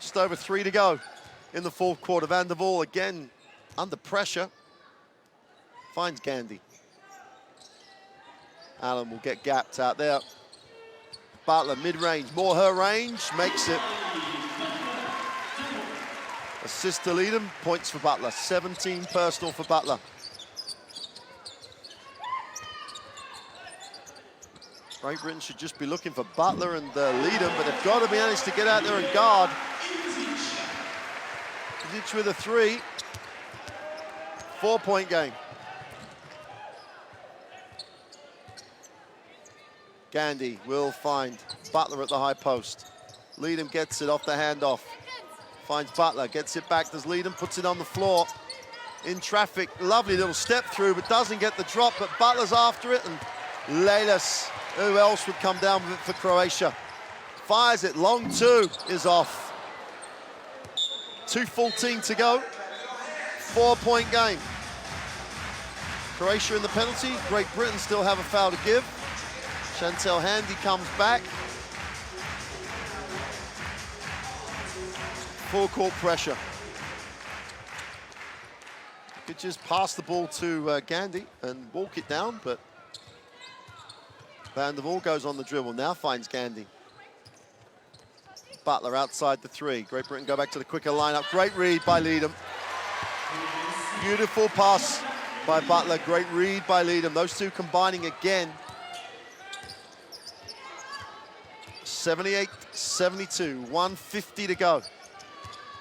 Just over 3 to go in the fourth quarter. Van der Waal again under pressure. Finds Gandhi. Allen will get gapped out there. Butler mid-range, more her range, makes it. Assist to Leadham, points for Butler. 17 personal for Butler. Great Britain should just be looking for Butler and Leadham, but they've got to be honest to get out there and guard. Ditch with a 3. 4-point game. Gandy will find Butler at the high post. Leadham gets it off the handoff. Finds Butler, gets it back. Does Leadham, puts it on the floor. In traffic, lovely little step through, but doesn't get the drop, but Butler's after it, and Lelis, who else would come down with it for Croatia? Fires it, long 2 is off. 2:14 to go. 4-point game. Croatia in the penalty. Great Britain still have a foul to give. Chantel Handy comes back. Full court pressure. Could just pass the ball to Gandy and walk it down, but Van der Waal goes on the dribble, now finds Gandy. Butler outside the 3. Great Britain go back to the quicker lineup. Great read by Leadham. Beautiful pass by Butler. Great read by Leadham. Those two combining again. 78-72, 1:50 to go.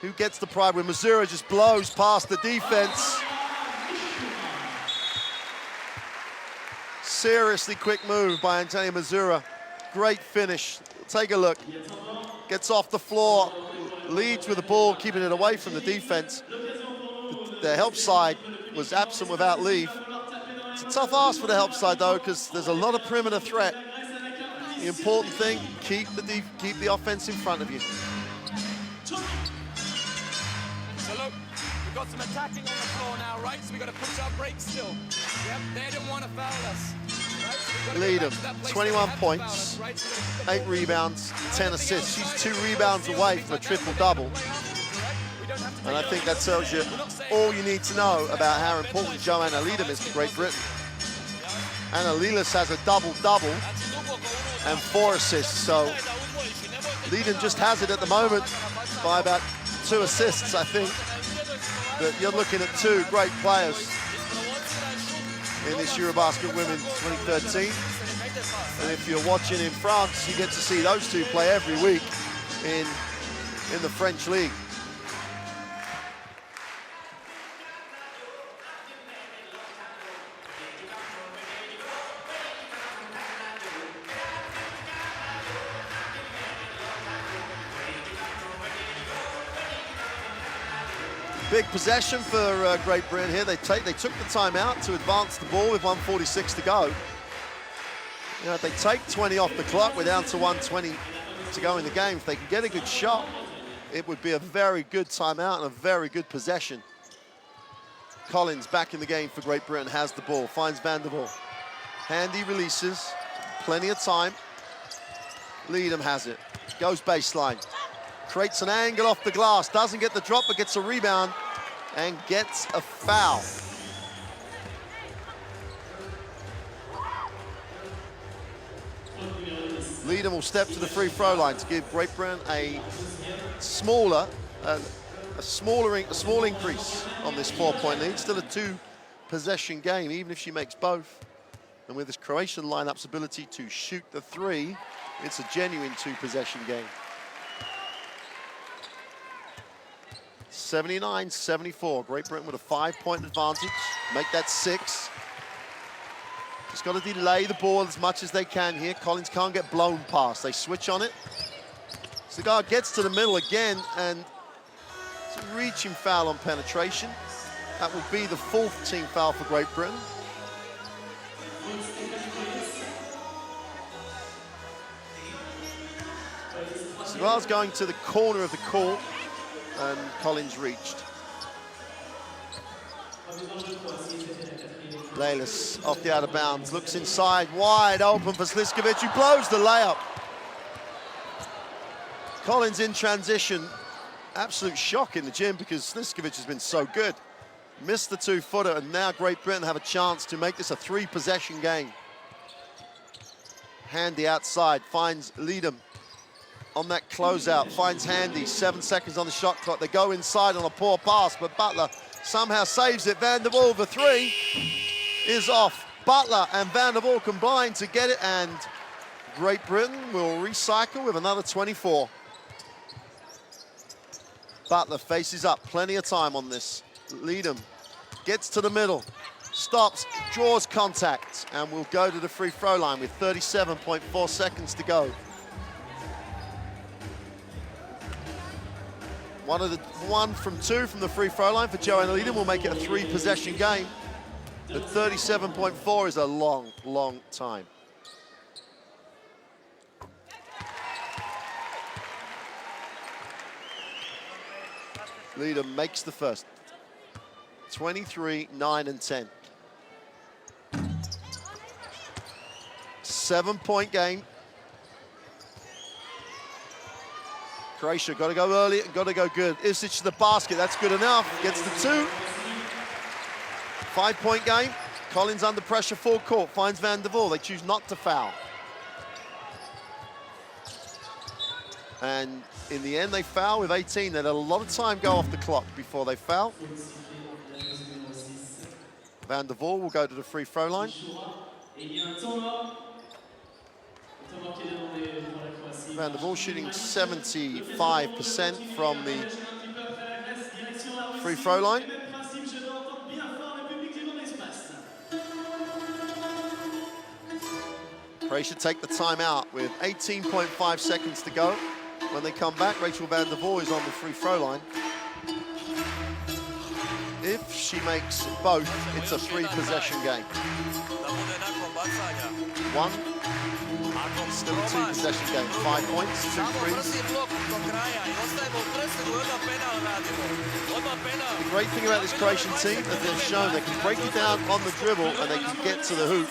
Who gets the pride when Missouri just blows past the defense? Seriously quick move by Antonio Missouri. Great finish. Take a look. Gets off the floor, leads with the ball, keeping it away from the defense. The help side was absent without leave. It's a tough ask for the help side though, because there's a lot of perimeter threat. The important thing, keep the offense in front of you. So look, we've got some attacking on the floor now, right? So we've got to push our brakes still. Yep, they didn't want to foul us. Leadham, 21 points, 8 rebounds, 10 assists. She's 2 rebounds away from a triple-double. And I think that tells you all you need to know about how important Joanna Leadham is to Great Britain. Anna Lelis has a double-double and 4 assists. So Leadham just has it at the moment by about 2 assists, I think. But you're looking at 2 great players in this EuroBasket Women 2013. And if you're watching in France, you get to see those 2 play every week in the French league. Big possession for Great Britain here. They took the timeout to advance the ball with 1:46 to go. You know, if they take 20 off the clock, we're down to 1:20 to go in the game. If they can get a good shot, it would be a very good timeout and a very good possession. Collins back in the game for Great Britain, has the ball, finds Van der Waal. Handy releases, plenty of time. Leadham has it, goes baseline. Creates an angle off the glass, doesn't get the drop, but gets a rebound and gets a foul. Leadham will step to the free throw line to give Great Britain a small increase on this 4-point lead. Still a 2-possession game, even if she makes both. And with this Croatian lineup's ability to shoot the 3, it's a genuine 2-possession game. 79-74, Great Britain with a 5-point advantage. Make that 6. Just got to delay the ball as much as they can here. Collins can't get blown past. They switch on it. Cigar gets to the middle again, and it's a reaching foul on penetration. That will be the 4th team foul for Great Britain. Cigar's going to the corner of the court, and Collins reached. Lelis off the out of bounds, looks inside, wide open for Sliskovic, who blows the layup. Collins in transition, absolute shock in the gym because Sliskovic has been so good. Missed the 2-footer, and now Great Britain have a chance to make this a 3-possession game. Handy outside, finds Leadham on that closeout, finds Handy, 7 seconds on the shot clock. They go inside on a poor pass, but Butler somehow saves it. Van der Waal, the 3 is off. Butler and Van der Waal combine to get it, and Great Britain will recycle with another 24. Butler faces up, plenty of time on this. Leadham gets to the middle, stops, draws contact, and will go to the free throw line with 37.4 seconds to go. One from two from the free throw line for Joanna Leadham will make it a 3-possession game. But 37.4 is a long, long time. Leadham makes the first. 23, 9, and 10. 7-point game. Croatia got to go early and got to go good. Ivsic to the basket, that's good enough. Gets the 2. 5-point game. Collins under pressure, full court, finds Van der Voort. They choose not to foul. And in the end, they foul with 18. They had a lot of time go off the clock before they foul. Van der Voort will go to the free throw line. Van der Voort shooting 75% from the free throw line. Croatia take the timeout with 18.5 seconds to go. When they come back, Rachel Van der Voort is on the free throw line. If she makes both, it's a 3-possession game. 1, still a 2-possession game. 5 points, 2 threes. The great thing about this Croatian team, as they've shown, they can break it down on the dribble and they can get to the hoop.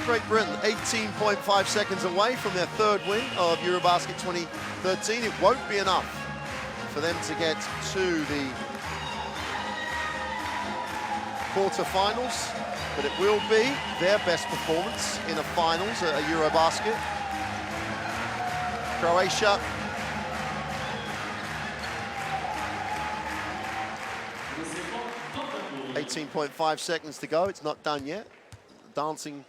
Great Britain, 18.5 seconds away from their 3rd win of EuroBasket 2013. It won't be enough for them to get to the quarterfinals, but it will be their best performance in a finals at a EuroBasket. Croatia .5 seconds to go. It's not done yet. Dancing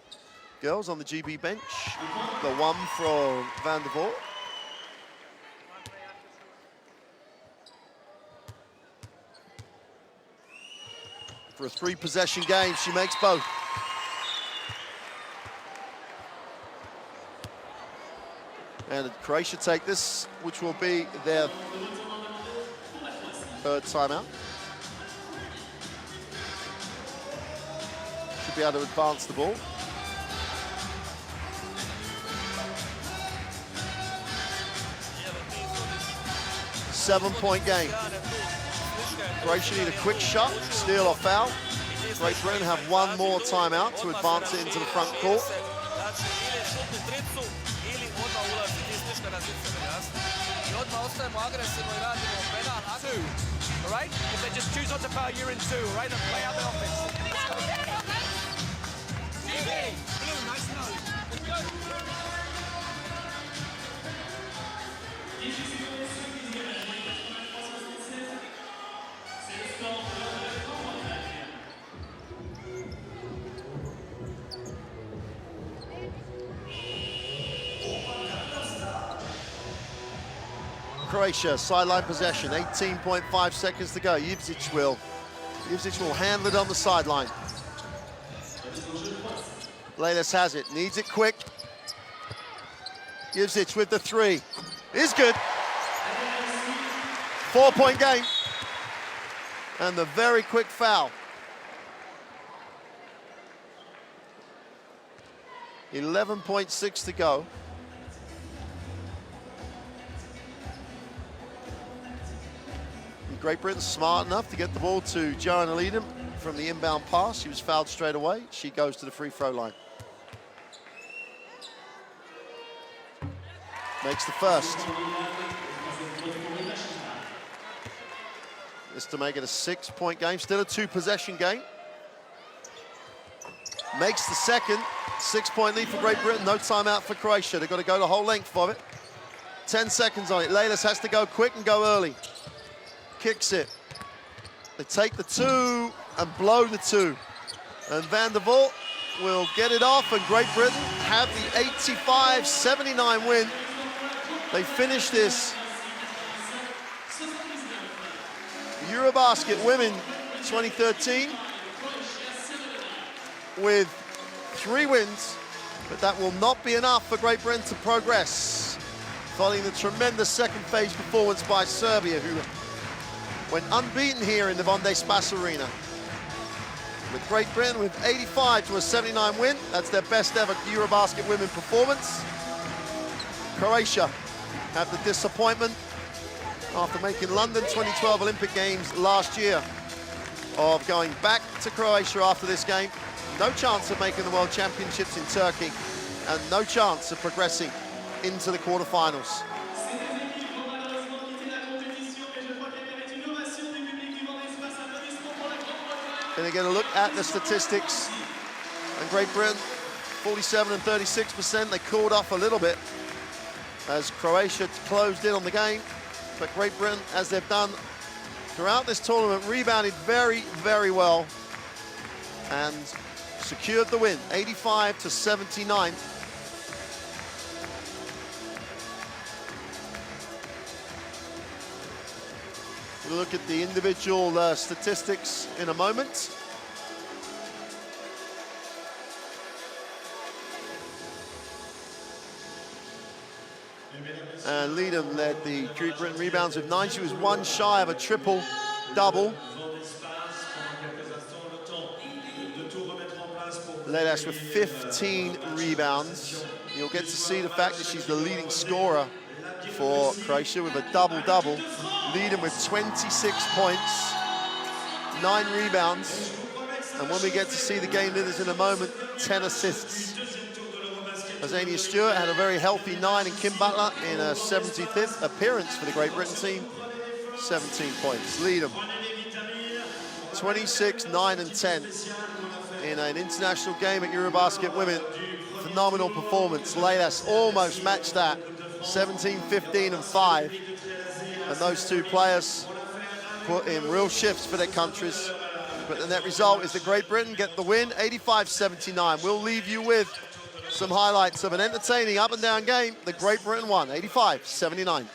girls on the GB bench. The 1 from Van der Voort. For a 3-possession game, she makes both. And Croatia take this, which will be their 3rd timeout. Should be able to advance the ball. Seven-point game. Croatia need a quick shot, steal or foul. Great Britain have one more timeout to advance it into the front court. All right? If they just choose not to foul, you're in 2, right? And play out the offense. Blue, nice nose. Croatia, sideline possession, 18.5 seconds to go. Ivsic will handle it on the sideline. Lelis has it, needs it quick. Ivsic with the 3, is good. 4-point game. And the very quick foul. 11.6 to go. Great Britain smart enough to get the ball to Joanna Leadham from the inbound pass. She was fouled straight away. She goes to the free throw line. Makes the first. This to make it a 6-point game. Still a 2-possession game. Makes the second. 6-point lead for Great Britain. No timeout for Croatia. They've got to go the whole length of it. 10 seconds on it. Lelis has to go quick and go early. Kicks it. They take the 2 and blow the 2. And Van der Voort will get it off, and Great Britain have the 85-79 win. They finish this EuroBasket Women 2013 with 3 wins, but that will not be enough for Great Britain to progress, following the tremendous second phase performance by Serbia, who went unbeaten here in the Van de Spas Arena. With Great Britain with 85-79 win, that's their best ever EuroBasket women performance. Croatia have the disappointment after making London 2012 Olympic Games last year of going back to Croatia after this game. No chance of making the World Championships in Turkey, and no chance of progressing into the quarterfinals. Gonna get a look at the statistics. And Great Britain, 47 and 36%. They cooled off a little bit as Croatia closed in on the game. But Great Britain, as they've done throughout this tournament, rebounded very, very well and secured the win, 85-79. We'll look at the individual statistics in a moment. And Leedham led the Great Britain rebounds with 9. She was 1 shy of a triple-double. Led us with 15 rebounds. You'll get to see the fact that she's the leading scorer for Croatia with a double-double. Leedham with 26 points, 9 rebounds, and when we get to see the game leaders in a moment, 10 assists. Azania Stewart had a very healthy 9, and Kim Butler in a 75th appearance for the Great Britain team, 17 points. Leedham, 26, 9, and 10 in an international game at EuroBasket Women. Phenomenal performance. Leilas almost matched that, 17, 15, and 5. And those two players put in real shifts for their countries. But the net result is that Great Britain get the win, 85-79. We'll leave you with some highlights of an entertaining up and down game. The Great Britain won, 85-79.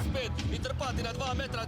75 i trpati na 2 metra.